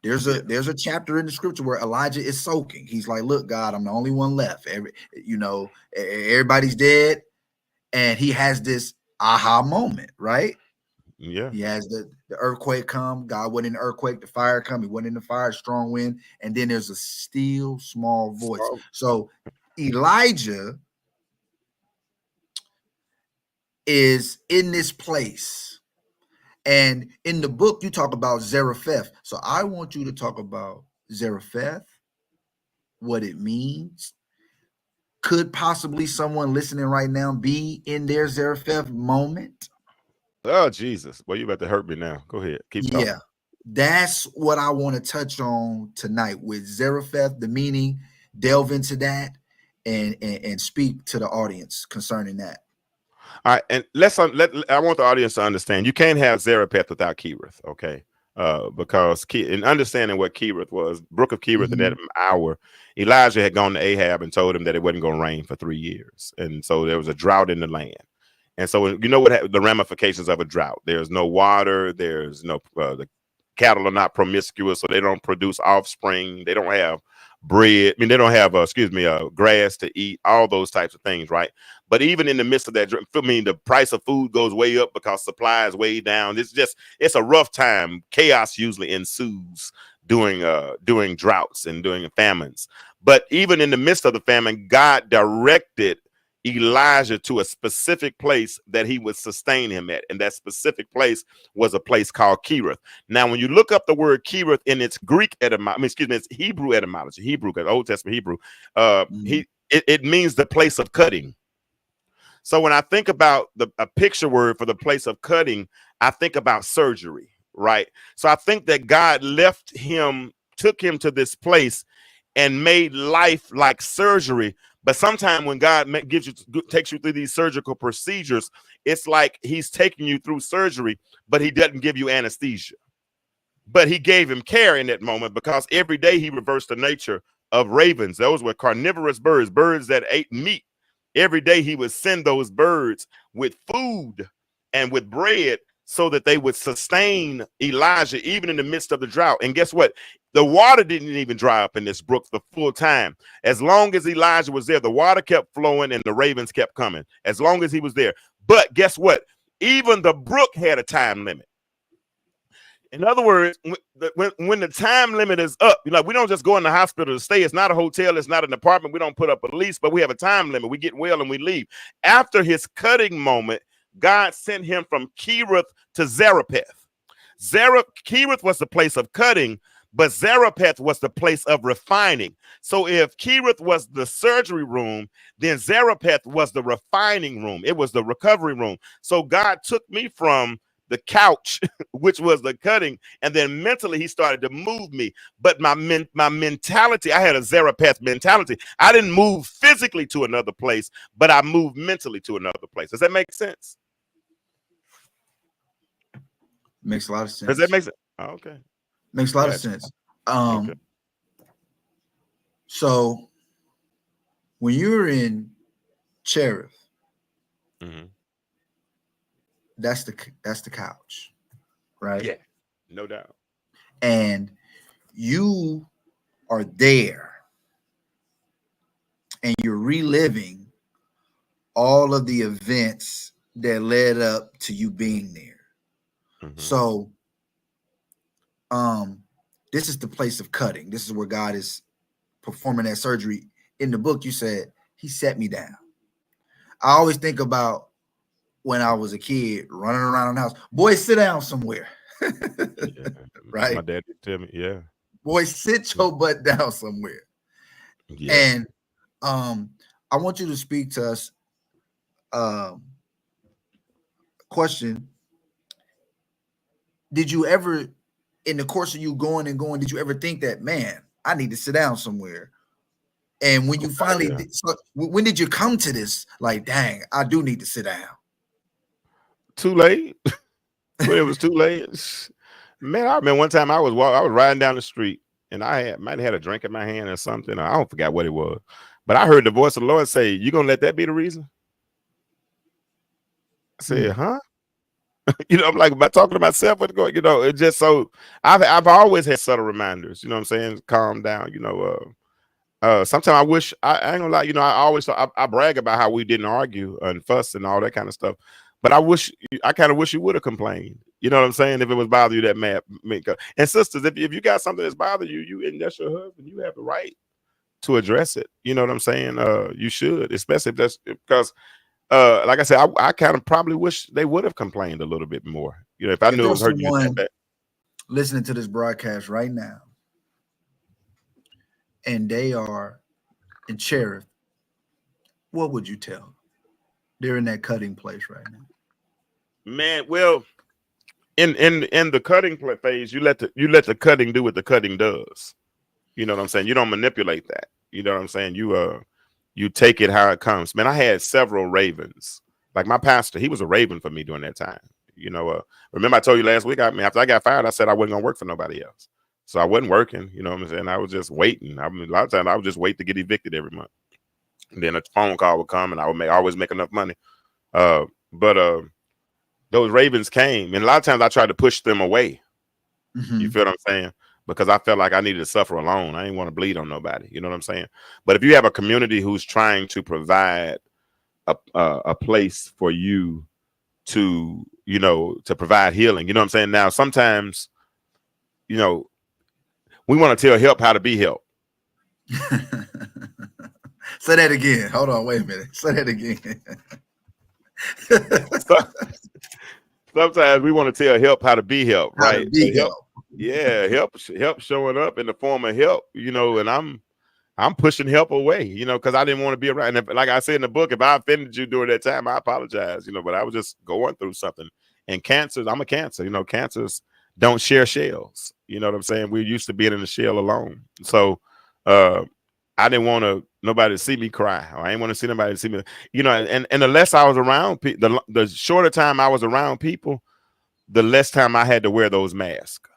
There's a chapter in the scripture where Elijah is soaking. He's like, look, God, I'm the only one left. Everybody's dead. And he has this aha moment, right? Yeah. He has the earthquake come. God went in the earthquake, the fire come. He went in the fire, strong wind. And then there's a still small voice. So Elijah is in this place. And in the book, you talk about Zarephath. So I want you to talk about Zarephath, what it means. Could possibly someone listening right now be in their Zarephath moment? Oh Jesus! Well, you about to hurt me now. Go ahead, keep talking. Yeah, that's what I want to touch on tonight with Zarephath, the meaning, delve into that, and speak to the audience concerning that. All right, and I want the audience to understand you can't have Zarephath without Kerith, okay? Because in understanding what Kerith was, Brook of Kerith, in that hour, Elijah had gone to Ahab and told him that it wasn't going to rain for 3 years, and so there was a drought in the land. And so you know what the ramifications of a drought? There's no water. There's no the cattle are not promiscuous, so they don't produce offspring. They don't have bread. I mean, they don't have grass to eat. All those types of things, right? But even in the midst of that, I mean, the price of food goes way up because supply is way down. It's a rough time. Chaos usually ensues during droughts and during famines. But even in the midst of the famine, God directed Elijah to a specific place that he would sustain him at, and that specific place was a place called Kerith. Now, when you look up the word Kerith in its Greek etymology, its Hebrew etymology, Old Testament Hebrew, it means the place of cutting. So when I think about a picture word for the place of cutting, I think about surgery, right? So I think that God took him to this place and made life like surgery. But sometimes when God takes you through these surgical procedures, it's like he's taking you through surgery, but he doesn't give you anesthesia. But he gave him care in that moment, because every day he reversed the nature of ravens. Those were carnivorous birds that ate meat. Every day he would send those birds with food and with bread so that they would sustain Elijah even in the midst of the drought. And guess what? The water didn't even dry up in this brook the full time. As long as Elijah was there, the water kept flowing and the ravens kept coming, as long as he was there. But guess what? Even the brook had a time limit. In other words, when the time limit is up, we don't just go in the hospital to stay. It's not a hotel. It's not an apartment. We don't put up a lease, but we have a time limit. We get well and we leave. After his cutting moment, God sent him from Kerith to Zarephath. Kerith was the place of cutting, but Zarephath was the place of refining. So if Kerith was the surgery room, then Zarephath was the refining room. It was the recovery room. So God took me from the couch, which was the cutting, and then mentally he started to move me. But my mentality, I had a Zarephath mentality. I didn't move physically to another place, but I moved mentally to another place. Does that make sense? Makes a lot of sense. Does that make sense? Oh, okay. Makes a lot of sense. Okay. So when you're in Cherith, that's the couch, right? Yeah, no doubt. And you are there and you're reliving all of the events that led up to you being there. So this is the place of cutting. This is where God is performing that surgery. In the book, you said he set me down. I always think about when I was a kid running around the house. Boy, sit down somewhere. Yeah. Right? My dad would tell me, yeah. Boy, sit your butt down somewhere. Yeah. And I want you to speak to us. Question. Did you ever, in the course of you going, did you ever think that, man, I need to sit down somewhere? And when you finally, when did you come to this? Like, dang, I do need to sit down. Too late. When it was too late. Man, I remember one time I was riding down the street and I might have had a drink in my hand or something. I don't forget what it was. But I heard the voice of the Lord say, "You gonna let that be the reason?" I said, huh? I'm like, am I talking to myself? What's going? It's just so I've always had subtle reminders, what I'm saying? Calm down, sometimes I wish I ain't gonna lie, I always I brag about how we didn't argue and fuss and all that kind of stuff. But I kind of wish you would have complained. You know what I'm saying? If it was bothering you that mad. And sisters, if you got something that's bothering you and that's your husband, you have the right to address it. You know what I'm saying? You should, especially if that's because like I said, I kind of probably wish they would have complained a little bit more. If I knew it was hurting you that bad. Listening to this broadcast right now, and they are in Cherith, what would you tell them? They're in that cutting place right now. Man, well, in the cutting phase, you let the cutting do what the cutting does. You know what I'm saying? You don't manipulate that. You know what I'm saying? You take it how it comes. Man, I had several ravens. Like my pastor, he was a raven for me during that time. Remember I told you last week, after I got fired, I said I wasn't gonna work for nobody else. So I wasn't working, you know what I'm saying? I was just waiting. I mean, a lot of times I would just wait to get evicted every month. And then a phone call would come and I would always make enough money. But those ravens came, and a lot of times I tried to push them away. Mm-hmm. You feel what I'm saying? Because I felt like I needed to suffer alone. I didn't want to bleed on nobody. You know what I'm saying? But if you have a community who's trying to provide a place for you to, to provide healing, you know what I'm saying? Now, sometimes, we want to tell help how to be help. Say that again. Hold on. Wait a minute. Say that again. Sometimes we want to tell help how to be help, right? How to be help. Yeah, help showing up in the form of help, and I'm pushing help away, because I didn't want to be around. And like I said in the book, if I offended you during that time, I apologize, but I was just going through something. And cancers, I'm a cancer, cancers don't share shells. You know what I'm saying? We're used to being in the shell alone. So I didn't want nobody to see me cry, or I didn't want to see nobody to see me, and the less I was around people, the shorter time I was around people, the less time I had to wear those masks.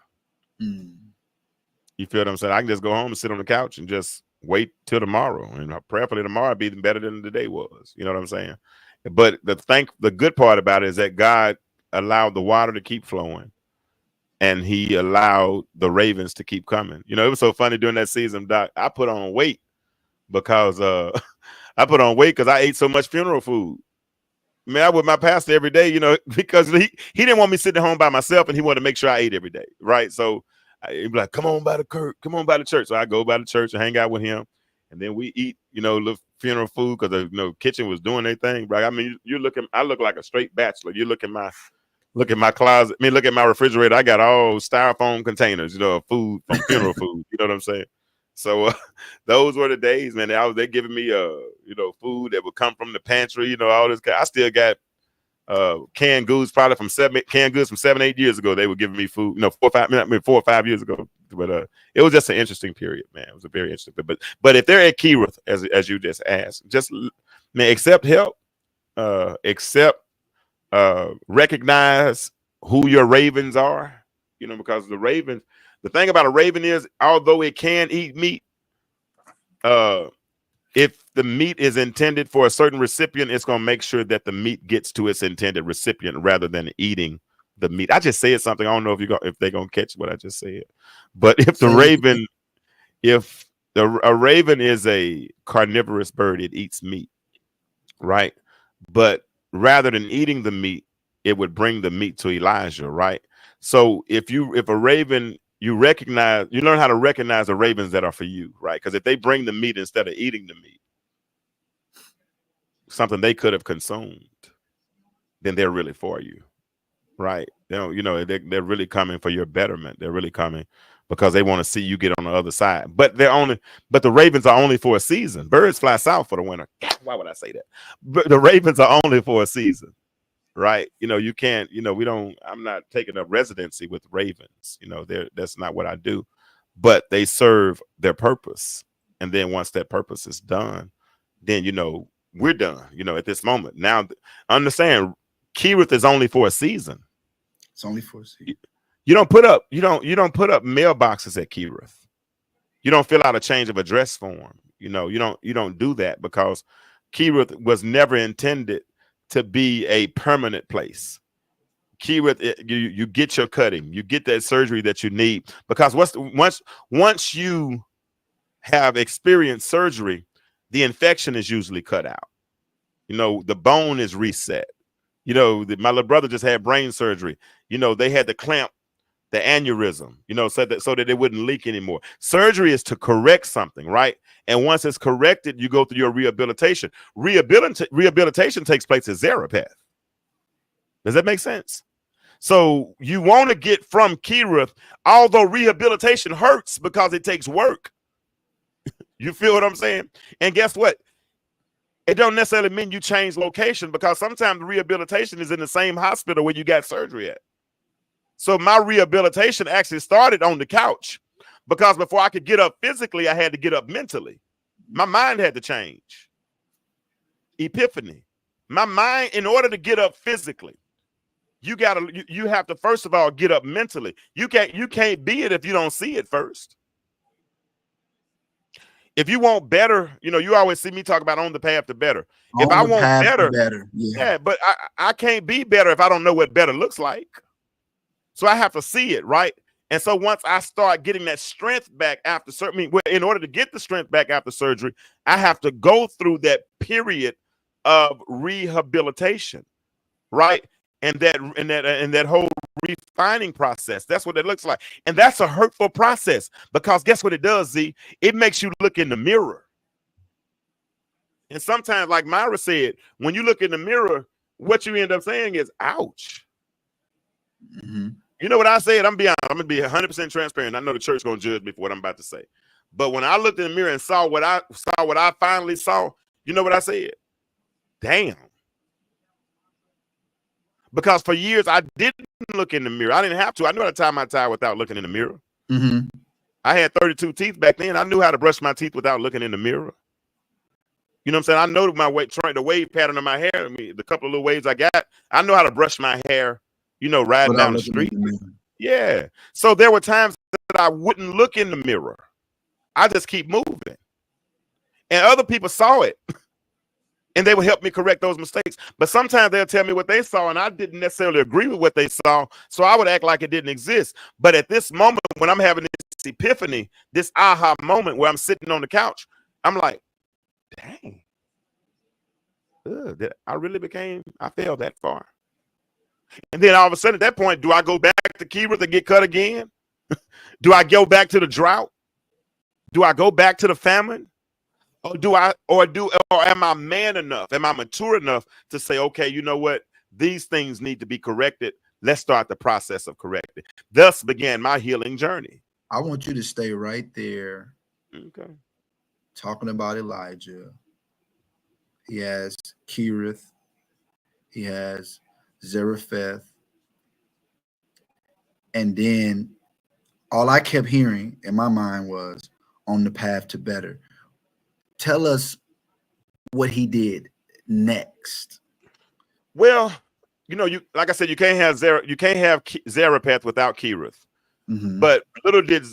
You feel what I'm saying? I can just go home and sit on the couch and just wait till tomorrow, and prayerfully tomorrow be better than the day was. You know what I'm saying? But the good part about it is that God allowed the water to keep flowing, and He allowed the ravens to keep coming. It was so funny during that season, Doc. I put on weight because I ate so much funeral food. Man, I with my pastor every day, because he didn't want me sitting at home by myself, and he wanted to make sure I ate every day, right? So he'd be like, come on by the church. So I go by the church and hang out with him, and then we eat, little funeral food, because the kitchen was doing their thing, right? I mean, I look like a straight bachelor. You look at my closet. I mean, look at my refrigerator. I got all styrofoam containers, of food from funeral food. You know what I'm saying? So those were the days, man. They giving me food that would come from the pantry, all this. I still got canned goods probably from 7-8 years ago. They were giving me food, 4 or 5 years ago. But it was just an interesting period, man. It was a very interesting. But if they're at Keyworth, as you just asked, just accept help, recognize who your ravens are, because the thing about a raven is, although it can eat meat, if the meat is intended for a certain recipient, it's going to make sure that the meat gets to its intended recipient rather than eating the meat. I just said something. I don't know if they're going to catch what I just said. But if a raven is a carnivorous bird, it eats meat, right? But rather than eating the meat, it would bring the meat to Elijah, right? So if a raven, you learn how to recognize the ravens that are for you, right? Because if they bring the meat instead of eating the meat, something they could have consumed, then they're really for you, right? They're really coming for your betterment. They're really coming because they want to see you get on the other side. But the ravens are only for a season. Birds fly south for the winter. Why would I say that? But the ravens are only for a season. Right. You can't, I'm not taking up residency with ravens. That's not what I do. But they serve their purpose. And then once that purpose is done, then, we're done, at this moment. Now, understand, Keyworth is only for a season. It's only for a season. You don't put up mailboxes at Keyworth. You don't fill out a change of address form. You don't do that, because Keyworth was never intended to be a permanent place. Keyworth, you get your cutting, you get that surgery that you need, because once you have experienced surgery, the infection is usually cut out. The bone is reset. My little brother just had brain surgery. They had to clamp the aneurysm, so that it wouldn't leak anymore. Surgery is to correct something, right? And once it's corrected, you go through your rehabilitation. Rehabilitation takes place at Zarephath. Does that make sense? So you want to get from Keyworth, although rehabilitation hurts because it takes work. You feel what I'm saying? And guess what? It don't necessarily mean you change location, because sometimes rehabilitation is in the same hospital where you got surgery at. So my rehabilitation actually started on the couch, because before I could get up physically, I had to get up mentally. My mind had to change. Epiphany. My mind, in order to get up physically, you have to first of all get up mentally. You can't be it if you don't see it first. If you want better, you always see me talk about on the path to better. If I want better, yeah, but I can't be better if I don't know what better looks like. So I have to see it, right? And so once I start getting that strength back after surgery, in order to get the strength back after surgery, I have to go through that period of rehabilitation, right? And that whole refining process. That's what it looks like. And that's a hurtful process, because guess what it does, Z? It makes you look in the mirror. And sometimes, like Myra said, when you look in the mirror, what you end up saying is, ouch. Mm-hmm. You know what I said? I'm going to be 100% transparent. I know the church is going to judge me for what I'm about to say. But when I looked in the mirror and saw what I finally saw, you know what I said? Damn. Because for years, I didn't look in the mirror. I didn't have to. I knew how to tie my tie without looking in the mirror. Mm-hmm. I had 32 teeth back then. I knew how to brush my teeth without looking in the mirror. You know what I'm saying? I know the wave pattern of my hair, the couple of little waves I got, I know how to brush my hair, riding down the street. Yeah. So there were times that I wouldn't look in the mirror. I just keep moving. And other people saw it. And they would help me correct those mistakes. But sometimes they'll tell me what they saw, and I didn't necessarily agree with what they saw. So I would act like it didn't exist. But at this moment, when I'm having this epiphany, this aha moment where I'm sitting on the couch, I'm like, dang, I fell that far. And then all of a sudden at that point, do I go back to Kira to get cut again? Do I go back to the drought? Do I go back to the famine? Or am I man enough? Am I mature enough to say, okay, you know what? These things need to be corrected. Let's start the process of correcting. Thus began my healing journey. I want you to stay right there. Okay. Talking about Elijah. He has Kerith. He has Zarephath. And then all I kept hearing in my mind was on the path to better. Tell us what he did next. Well, like I said, you can't have Zarephath without Kerith. Mm-hmm. But little did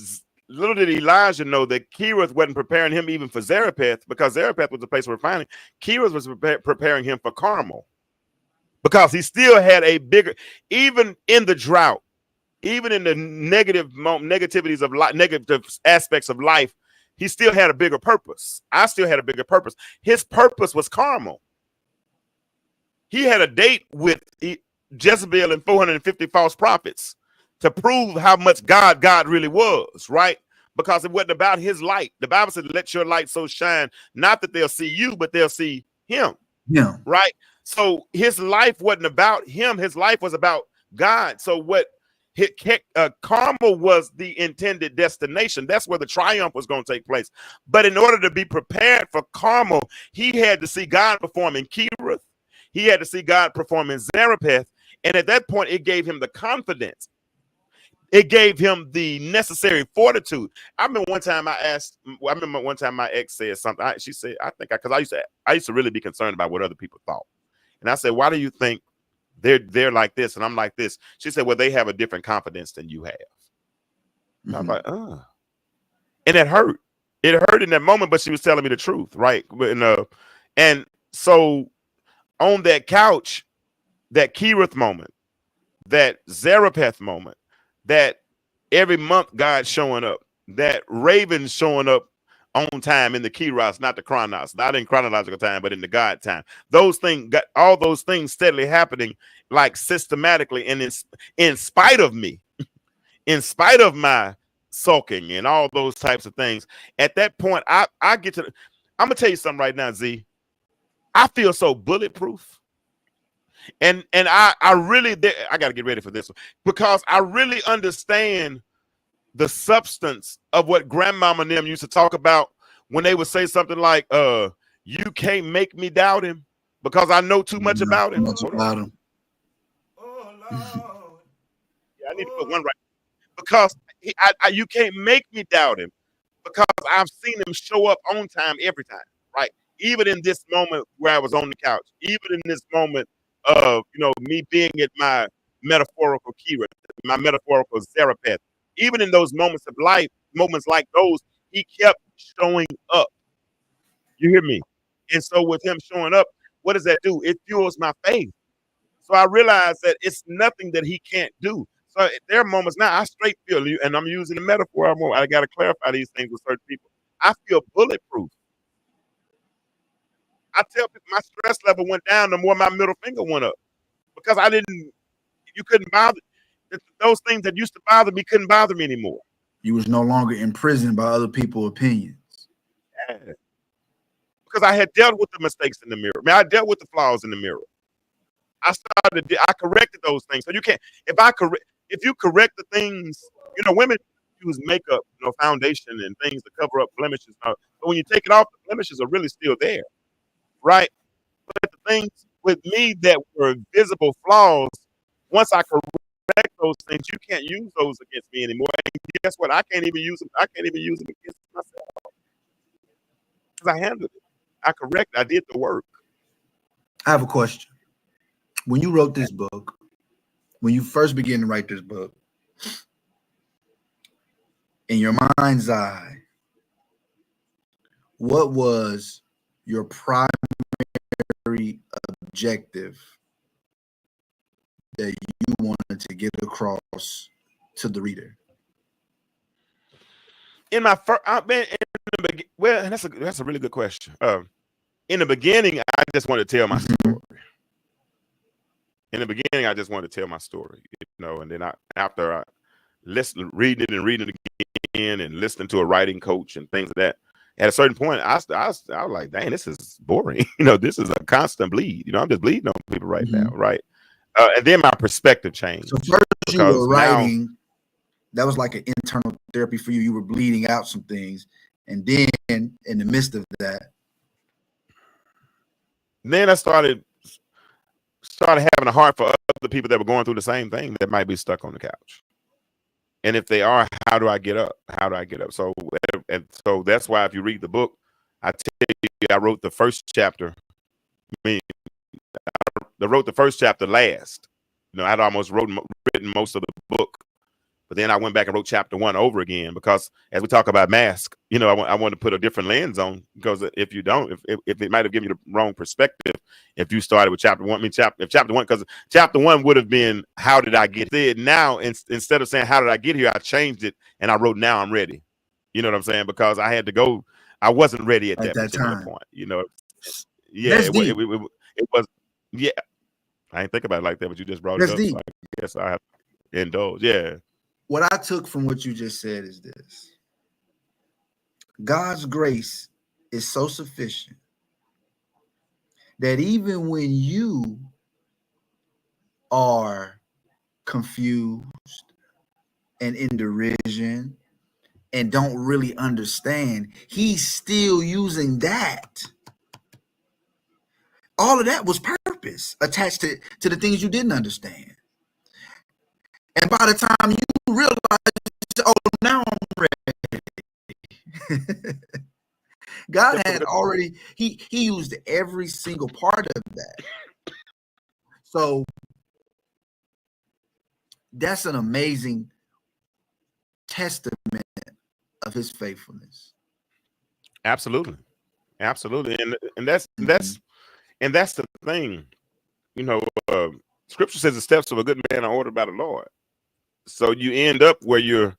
Elijah know that Kerith wasn't preparing him even for Zarephath, because Zarephath was the place of refining. Kerith was preparing him for Carmel, because he still had a bigger, even in the drought, even in the negativities of life, negative aspects of life, he still had a bigger purpose. I still had a bigger purpose. His purpose was Carmel. He had a date with Jezebel and 450 false prophets to prove how much God really was, right? Because it wasn't about his light. The Bible said, let your light so shine, not that they'll see you, but they'll see him. Yeah. Right? So his life wasn't about him. His life was about God. So Carmel was the intended destination. That's where the triumph was going to take place. But in order to be prepared for Carmel, he had to see God perform in Kerith. He had to see God perform in Zarephath. And at that point, it gave him the confidence. It gave him the necessary fortitude. I remember one time my ex said something. She said, because I used to really be concerned about what other people thought. And I said, why do you think they're like this and I'm like this? She said, well, they have a different confidence than you have. Mm-hmm. I was like, oh. And it hurt. It hurt in that moment, but she was telling me the truth, right? And so on that couch, that Kerith moment, that Zarephath moment, that every month God showing up, that Raven showing up on time in the Kairos, not the Chronos, not in chronological time, but in the God time. All those things steadily happening, like systematically, and in spite of me, in spite of my sulking and all those types of things. At that point, I'm gonna tell you something right now, Z. I feel so bulletproof. And I gotta get ready for this one, because I really understand the substance of what grandmama and them used to talk about when they would say something like, You can't make me doubt him because I know too much about him. Much about him. Oh, Lord. Yeah, I need to put one right because you can't make me doubt him because I've seen him show up on time every time, right? Even in this moment where I was on the couch, even in this moment of, me being at my metaphorical keyboard, my metaphorical therapist, even in those moments of life, moments like those, he kept showing up. You hear me? And so with him showing up, what does that do? It fuels my faith. So I realize that it's nothing that he can't do. So there are moments now I straight feel you, and I'm using the metaphor. I got to clarify these things with certain people. I feel bulletproof. I tell people my stress level went down the more my middle finger went up because you couldn't bother. Those things that used to bother me couldn't bother me anymore. You was no longer imprisoned by other people's opinions. Yeah. Because I had dealt with the mistakes in the mirror. I dealt with the flaws in the mirror. I corrected those things. So you can't, if you correct the things, women use makeup, foundation and things to cover up blemishes. But when you take it off, the blemishes are really still there, right? But the things with me that were visible flaws, once I correct those things, you can't use those against me anymore. And guess what? I can't even use them against myself because I handled it. I did the work. I have a question. When you wrote this book, when you first began to write this book, in your mind's eye, what was your primary objective that you wanted to get across to the reader? In my first, well, that's a really good question. In the beginning, I just wanted to tell my story. In the beginning, I just wanted to tell my story, and then after I reading it again and listening to a writing coach and things like that, at a certain point, I was like, dang, this is boring. This is a constant bleed. I'm just bleeding on people right now, right? And then my perspective changed. So first you were writing, that was like an internal therapy for you. You were bleeding out some things. And then in the midst of that, then I started having a heart for other people that were going through the same thing that might be stuck on the couch. And if they are, how do I get up? So that's why if you read the book, I tell you, I wrote the first chapter. I wrote the first chapter last. I'd almost written most of the book. But then I went back and wrote chapter 1 over again because as we talk about mask, I want to put a different lens on, because if you don't, if it might have given you the wrong perspective, if you started with chapter 1, because chapter 1 would have been, how did I get there? Now, instead of saying, how did I get here? I changed it and I wrote, now I'm ready. You know what I'm saying? Because I had to go, I wasn't ready at that particular time. point, Yeah, it was, yeah. I ain't think about it like that, but you just brought it up. So I guess I have to indulge. Yeah. What I took from what you just said is this: God's grace is so sufficient that even when you are confused and in derision and don't really understand, he's still using that. All of that was purpose attached to the things you didn't understand. And by the time you realize, oh, now I'm ready. God had already, he used every single part of that. So that's an amazing testament of his faithfulness. Absolutely. And that's the thing. Scripture says the steps of a good man are ordered by the Lord. So you end up where you're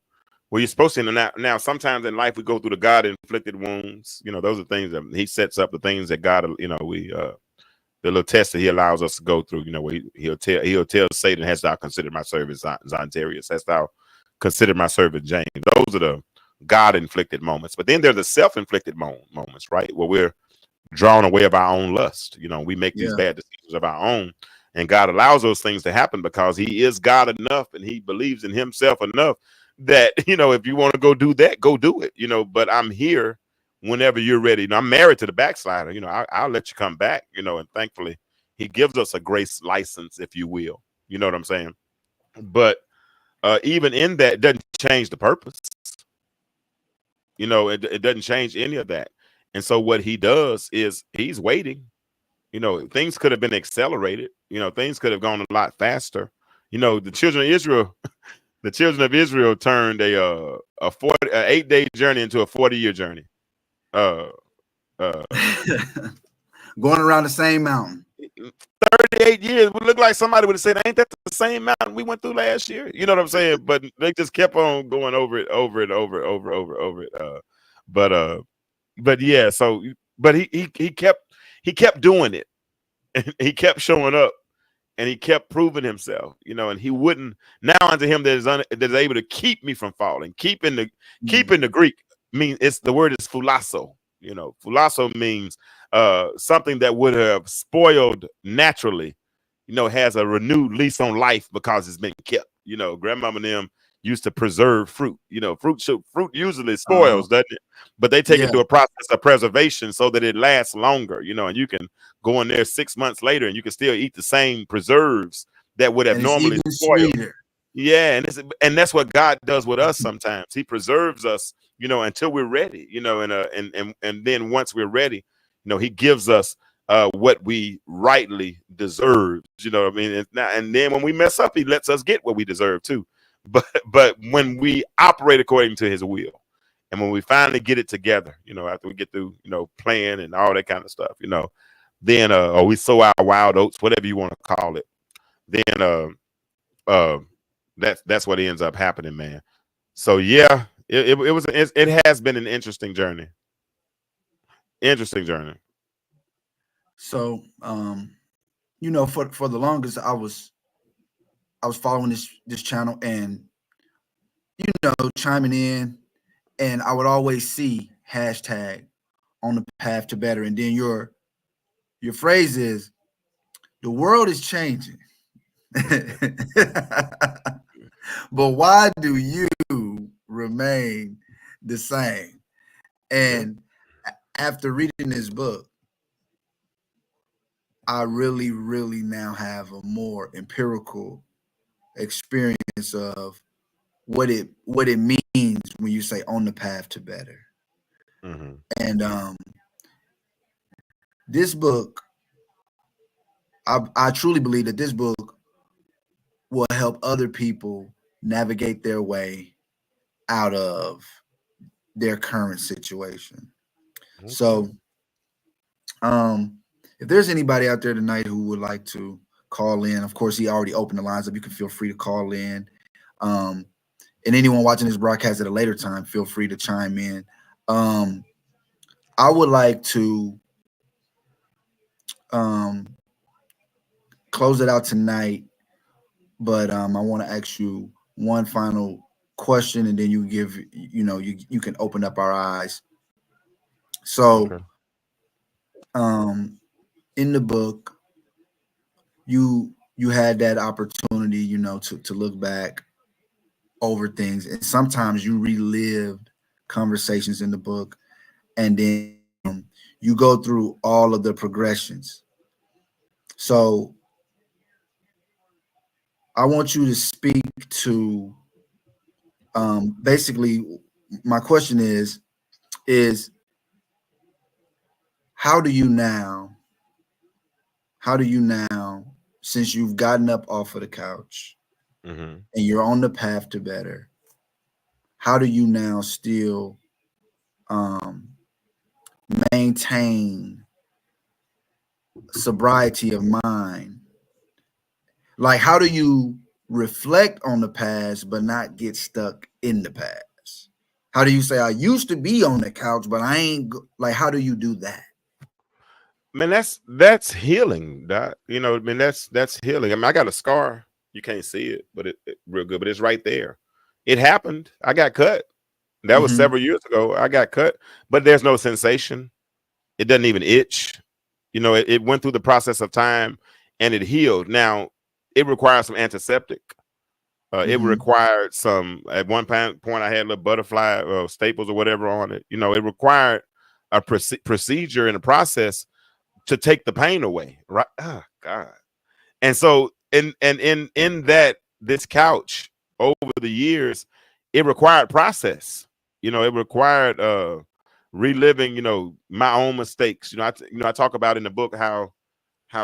supposed to end. Now, sometimes in life we go through the God-inflicted wounds. Those are things that he sets up, the things that God, the little test that he allows us to go through. Where he'll tell Satan, "Hast thou considered my servant Zontarius? Hast thou considered my servant James?" Those are the God-inflicted moments. But then there's the self-inflicted moments, right, where we're drawn away of our own lust. We make these bad decisions of our own. And God allows those things to happen because he is God enough and he believes in himself enough that, if you want to go do that, go do it, but I'm here whenever you're ready. I'm married to the backslider. I'll let you come back. And thankfully, he gives us a grace license, if you will. You know what I'm saying? But even in that, it doesn't change the purpose. It doesn't change any of that. And so what he does is he's waiting. Things could have been accelerated. Things could have gone a lot faster. The children of Israel turned a 8-day journey into a 40-year journey. Going around the same mountain. 38 years would look like somebody would have said, ain't that the same mountain we went through last year? You know what I'm saying? But they just kept on going over it. But yeah, so but he kept doing it, and he kept showing up, and he kept proving himself, and he wouldn't. Now unto him that is able to keep me from falling. Keep in the Greek means the word is phulasso. Phulasso means something that would have spoiled naturally, has a renewed lease on life because it's been kept. Grandmama and them used to preserve fruit. Fruit usually spoils, doesn't it? But they take it through a process of preservation so that it lasts longer, and you can go in there 6 months later and you can still eat the same preserves that would have normally spoiled. Sweeter. Yeah, and that's what God does with us sometimes. He preserves us, until we're ready, and then once we're ready, he gives us what we rightly deserve. What I mean? And then when we mess up, he lets us get what we deserve too. But when we operate according to his will, and when we finally get it together, after we get through, playing and all that kind of stuff, then or we sow our wild oats, whatever you want to call it, then that's what ends up happening, man. So yeah, it has been an interesting journey. So for the longest I was following this channel and chiming in, and I would always see hashtag on the path to better, and then your phrase is the world is changing. But why do you remain the same? And after reading this book, I really, really now have a more empirical experience of what it means when you say on the path to better. Mm-hmm. And this book, I truly believe that this book will help other people navigate their way out of their current situation. Okay. So if there's anybody out there tonight who would like to call in, of course, he already opened the lines up. You can feel free to call in. And anyone watching this broadcast at a later time, feel free to chime in. I would like to close it out tonight, but I want to ask you one final question, and then you give, you can open up our eyes. So, in the book, you had that opportunity, to look back over things, and sometimes you relived conversations in the book, and then you go through all of the progressions. So I want you to speak to basically my question is how do you now, since you've gotten up off of the couch, mm-hmm. and you're on the path to better, how do you now still maintain sobriety of mind? Like, how do you reflect on the past but not get stuck in the past? How do you say, I used to be on the couch, but I ain't, like, how do you do that? Man, that's healing. That's healing. I mean, I got a scar. You can't see it, but it real good, but it's right there. It happened. I got cut. That was several years ago. I got cut, but there's no sensation. It doesn't even itch. It went through the process of time and it healed. Now, it requires some antiseptic. It required some, at one point I had a little butterfly staples or whatever on it. It required a procedure and a process to take the pain away, right? Oh God. And so in that, this couch over the years, it required process. It required reliving, my own mistakes. I talk about in the book how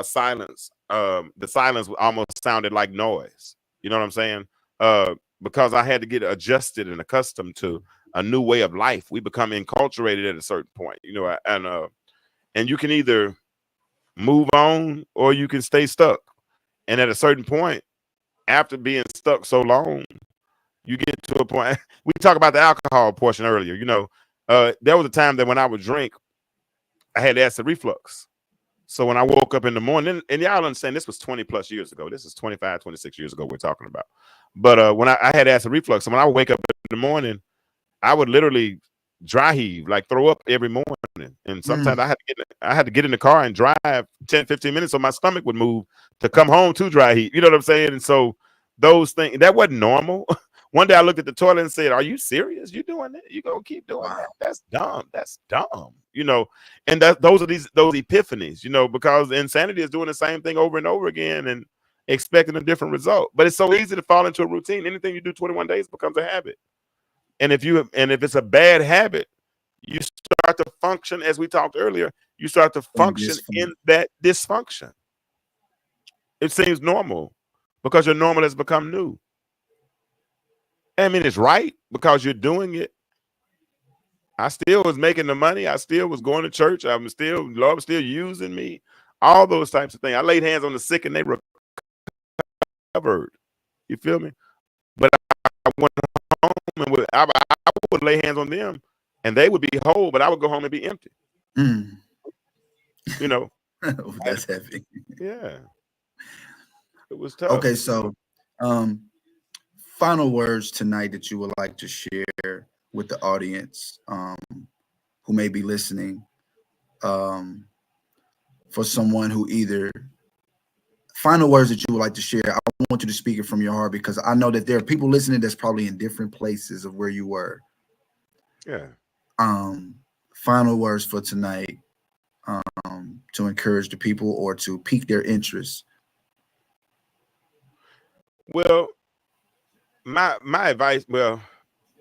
silence, the silence almost sounded like noise. You know what I'm saying? Because I had to get adjusted and accustomed to a new way of life. We become enculturated at a certain point, and you can either move on or you can stay stuck. And at a certain point, after being stuck so long, you get to a point. We talked about the alcohol portion earlier. There was a time that when I would drink, I had acid reflux. So when I woke up in the morning, and y'all understand this was 20 plus years ago. This is 25, 26 years ago we're talking about. But when I had acid reflux, so when I would wake up in the morning, I would literally dry heave, like throw up every morning. And sometimes I had to get in the car and drive 10, 15 minutes so my stomach would move to come home to dry heave. You know what I'm saying? And so those things, that wasn't normal. One day I looked at the toilet and said, "Are you serious? You doing that? You gonna keep doing that? That's dumb. That's dumb." And those are those epiphanies, because insanity is doing the same thing over and over again and expecting a different result. But it's so easy to fall into a routine. Anything you do 21 days becomes a habit. And if it's a bad habit, you start to function, as we talked earlier, you start to function in that dysfunction. It seems normal because your normal has become new. I mean, it's right because you're doing it. I still was making the money. I still was going to church. Lord was still using me. All those types of things. I laid hands on the sick and they recovered. You feel me? But I went home and I would lay hands on them and they would be whole, but I would go home and be empty. That's heavy. Yeah. It was tough. Okay, so final words tonight that you would like to share with the audience who may be listening, for someone who final words that you would like to share. I want you to speak it from your heart because I know that there are people listening that's probably in different places of where you were. Yeah. Final words for tonight to encourage the people or to pique their interest. Well, my advice,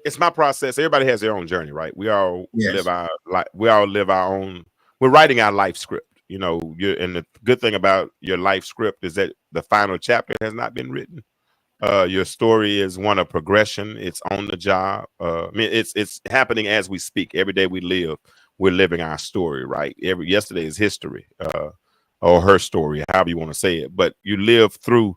it's my process. Everybody has their own journey, right? We all live our life. We all live our own. We're writing our life script, and the good thing about your life script is that the final chapter has not been written. Your story is one of progression. It's on the job. It's happening as we speak. Every day we live, we're living our story, right? Yesterday is history, or her story, however you want to say it. But you live through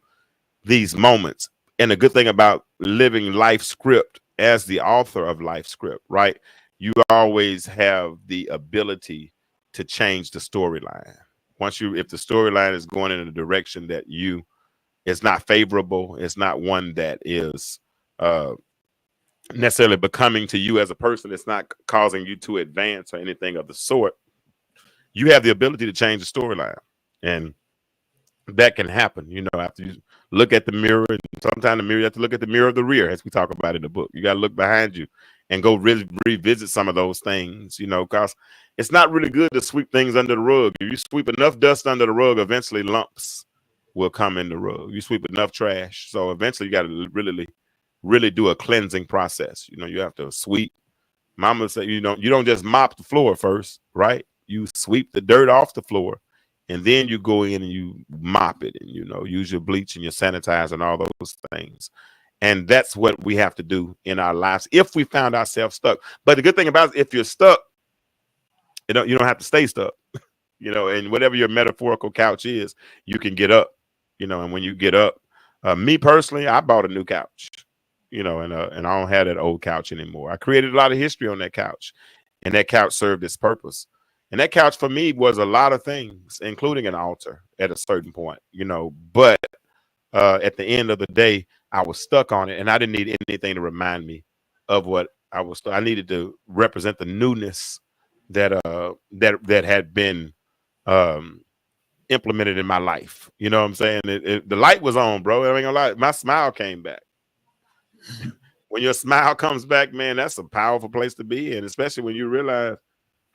these moments. And the good thing about living life script as the author of life script, right? You always have the ability to change the storyline. If the storyline is going in a direction that it's not favorable, it's not one that is necessarily becoming to you as a person, it's not causing you to advance or anything of the sort, you have the ability to change the storyline. And that can happen, after you look at the mirror. And sometimes you have to look at the mirror of the rear, as we talk about in the book. You got to look behind you and go really revisit some of those things, because it's not really good to sweep things under the rug. If you sweep enough dust under the rug, eventually lumps will come in the rug. You sweep enough trash, so eventually you got to really do a cleansing process. You have to sweep. Mama said, you don't just mop the floor first, right? You sweep the dirt off the floor. And then you go in and you mop it and, use your bleach and your sanitizer and all those things. And that's what we have to do in our lives if we found ourselves stuck. But the good thing about it, if you're stuck, you don't have to stay stuck, and whatever your metaphorical couch is, you can get up, and when you get up, me personally, I bought a new couch, and I don't have that old couch anymore. I created a lot of history on that couch, and that couch served its purpose. And that couch for me was a lot of things, including an altar at a certain point, but at the end of the day, I was stuck on it and I didn't need anything to remind me of what I needed to represent the newness that had been implemented in my life. You know what I'm saying? The light was on, bro. I ain't gonna lie. My smile came back. When your smile comes back, man, that's a powerful place to be in, especially when you realize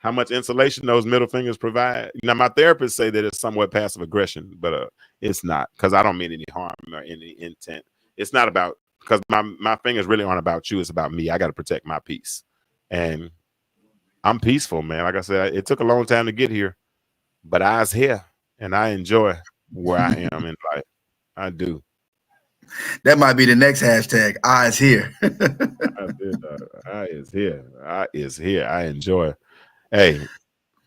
how much insulation those middle fingers provide. Now, my therapist say that it's somewhat passive aggression, but it's not, because I don't mean any harm or any intent. It's not about, because my fingers really aren't about you. It's about me. I got to protect my peace, and I'm peaceful, man. Like I said, it took a long time to get here, but I's here, and I enjoy where I am in life. I do. That might be the next hashtag. Eyes here. I is here. I is here. I enjoy. Hey,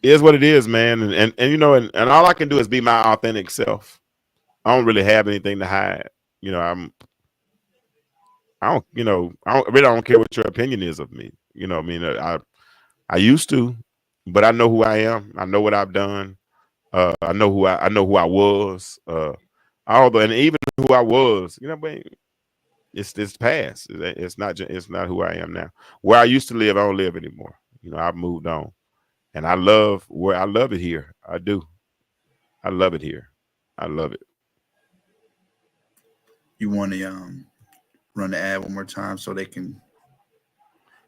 it is what it is, man. And you know, and all I can do is be my authentic self. I don't really have anything to hide. You know, I really don't care what your opinion is of me. You know, I mean, I used to, but I know who I am. I know what I've done. I know who I know who I was. Although, and even who I was, you know, but it's past. It's not who I am now. Where I used to live, I don't live anymore. You know, I've moved on, and I love it here. I do. I love it here. I love it. You want to run the ad one more time so they can.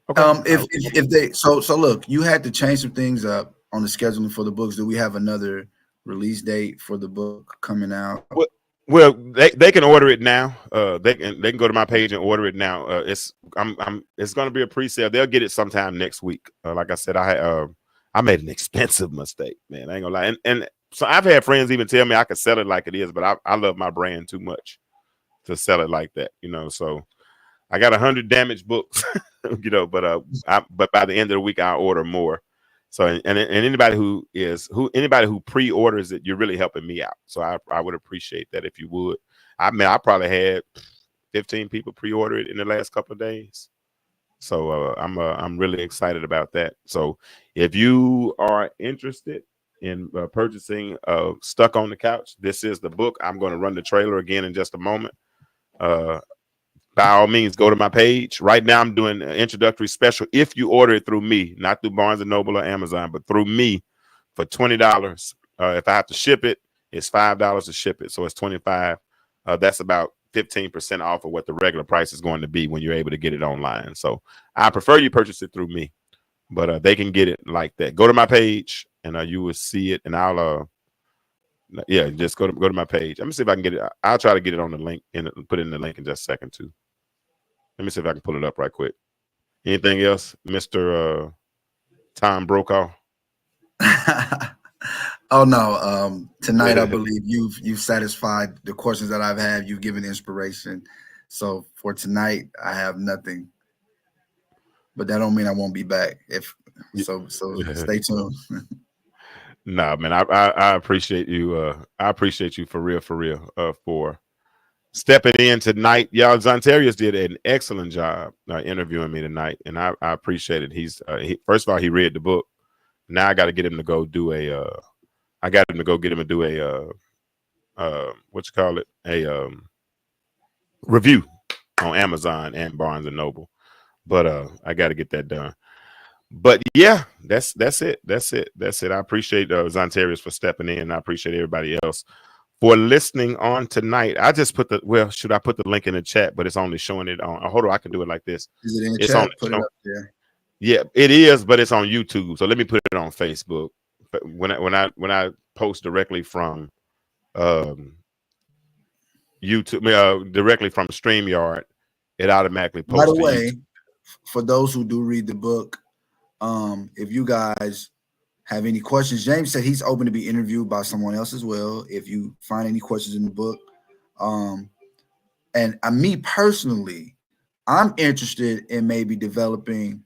Okay. If they so look, you had to change some things up on the scheduling for the books. Do we have another release date for the book coming out? Well, they can order it now. They can go to my page and order it now. It's going to be a pre-sale. They'll get it sometime next week. Like I said, I made an expensive mistake, man. I ain't gonna lie. And so I've had friends even tell me I could sell it like it is, but I love my brand too much to sell it like that, you know. So I got 100 damaged books, you know, but by the end of the week I'll order more. So and anybody who pre-orders it, you're really helping me out. So I would appreciate that if you would. I mean, I probably had 15 people pre-order it in the last couple of days. So I'm really excited about that. So if you are interested in purchasing Stuck on the Couch, this is the book. I'm going to run the trailer again in just a moment. By all means, go to my page. Right now, I'm doing an introductory special. If you order it through me, not through Barnes & Noble or Amazon, but through me for $20. If I have to ship it, it's $5 to ship it. So it's $25. That's about 15% off of what the regular price is going to be when you're able to get it online. So I prefer you purchase it through me, but they can get it like that. Go to my page and you will see it, and I'll just go to my page. Let me see if I can get it. I'll try to get it on the link and put it in the link in just a second too. Let me see if I can pull it up right quick. Anything else, Mr. Tom Brokaw? Oh no. Tonight I believe you've satisfied the questions that I've had. You've given inspiration. So for tonight, I have nothing. But that don't mean I won't be back. So stay tuned. Nah, man, I appreciate you. I appreciate you for real, for stepping in tonight. Y'all, Zontarius did an excellent job interviewing me tonight, and I appreciate it. He's first of all, he read the book. Now I got to get him to go do a review on Amazon and Barnes & Noble. But I got to get that done. But yeah, that's it. I appreciate Zontarius for stepping in. I appreciate everybody else for listening on tonight. I just should I put the link in the chat? But it's only showing it on. Hold on, I can do it like this. Is it in the chat? Put it up there. Yeah, it is, but it's on YouTube. So let me put it on Facebook. But when I post directly from YouTube, directly from StreamYard, it automatically posts. By the way, for those who do read the book, if you guys have any questions, James said he's open to be interviewed by someone else as well. If you find any questions in the book, and me personally, I'm interested in maybe developing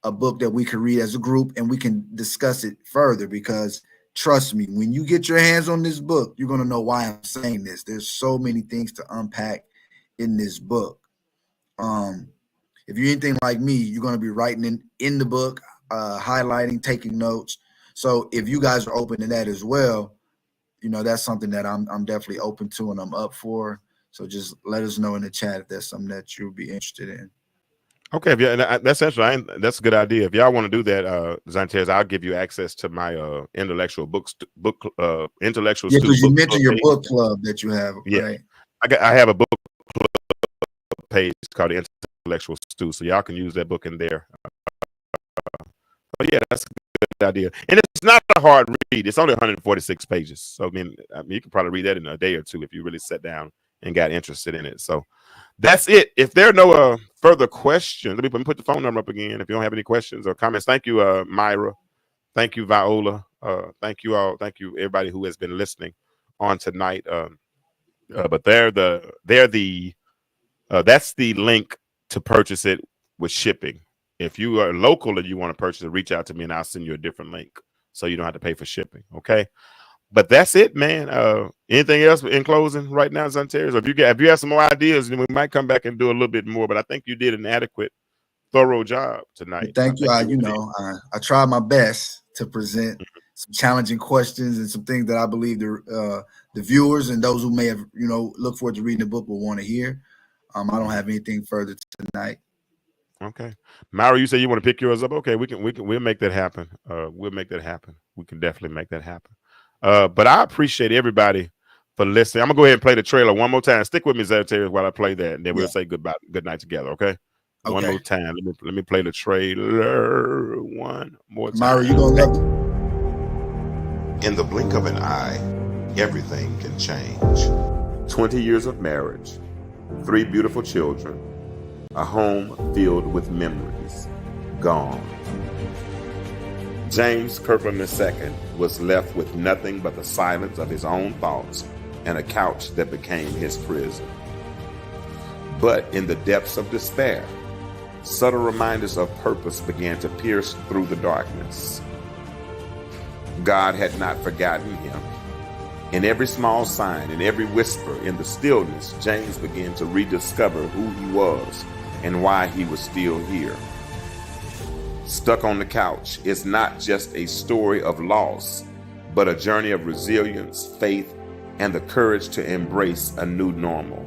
a book that we can read as a group and we can discuss it further, because trust me, when you get your hands on this book, you're going to know why I'm saying this. There's so many things to unpack in this book. If you're anything like me, you're going to be writing in the book, highlighting, taking notes. So if you guys are open to that as well, you know, that's something that I'm definitely open to and I'm up for. So just let us know in the chat if that's something that you'll be interested in. Okay, that's actually that's a good idea. If y'all want to do that, Zontarius, I'll give you access to my intellectual intellectual. Yeah, because you mentioned your book club that you have. Yeah, right? I have a book club page called the Intellectual Stew, so y'all can use that book in there. But yeah, that's a good idea. And it's not a hard read. It's only 146 pages. So, I mean, you can probably read that in a day or two if you really sat down and got interested in it. So that's it. If there are no further questions, let me put the phone number up again. If you don't have any questions or comments, thank you, Myra. Thank you, Viola. Thank you all. Thank you, everybody who has been listening on tonight. But that's the link to purchase it with shipping. If you are local and you want to purchase it, reach out to me and I'll send you a different link so you don't have to pay for shipping. Okay. But that's it, man. Anything else in closing right now, Zantares? Or if you have some more ideas, then we might come back and do a little bit more. But I think you did an adequate, thorough job tonight. Thank you. I tried my best to present some challenging questions and some things that I believe the viewers and those who may have, look forward to reading the book will want to hear. I don't have anything further tonight. Okay, Myra, you say you want to pick yours up. Okay, we'll make that happen. We'll make that happen. We can definitely make that happen. But I appreciate everybody for listening. I'm gonna go ahead and play the trailer one more time. Stick with me, Zantares, while I play that, and then we'll say good night together. Okay. One more time. Let me play the trailer one more time. Myra, you gonna love it. In the blink of an eye, everything can change. 20 years of marriage, 3 beautiful children, a home filled with memories, gone. James Kirklin II was left with nothing but the silence of his own thoughts and a couch that became his prison. But in the depths of despair, subtle reminders of purpose began to pierce through the darkness. God had not forgotten him. In every small sign, in every whisper, in the stillness, James began to rediscover who he was and why he was still here. Stuck on the Couch is not just a story of loss, but a journey of resilience, faith, and the courage to embrace a new normal.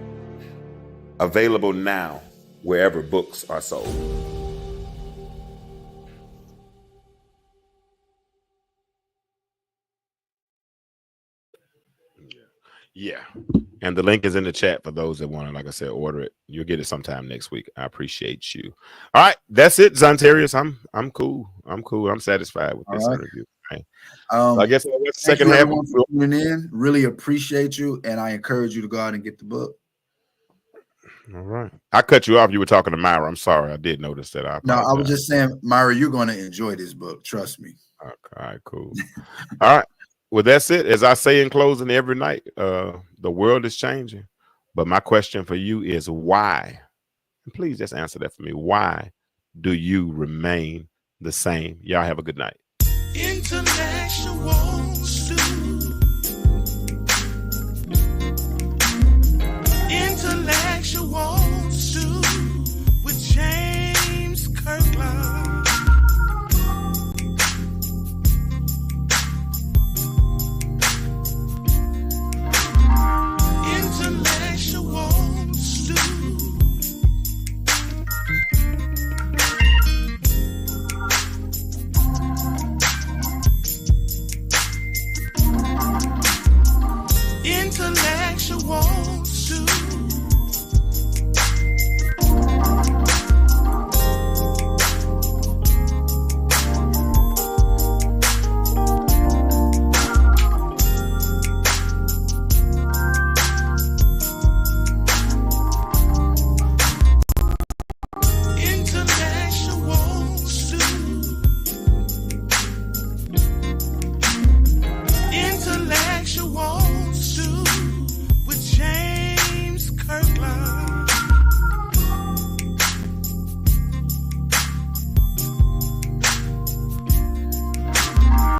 Available now wherever books are sold. Yeah. And the link is in the chat for those that want to, like I said, order it. You'll get it sometime next week. I appreciate you. All right. That's it, Zantares. I'm cool. I'm satisfied with this interview. Right. So I guess the second half. For tuning in. Really appreciate you. And I encourage you to go out and get the book. All right. I cut you off. You were talking to Myra. I'm sorry. I did notice that. I was just saying, Myra, you're going to enjoy this book. Trust me. Okay. All right, cool. All right. Well, that's it. As I say in closing every night, the world is changing. But my question for you is why? And please just answer that for me. Why do you remain the same? Y'all have a good night.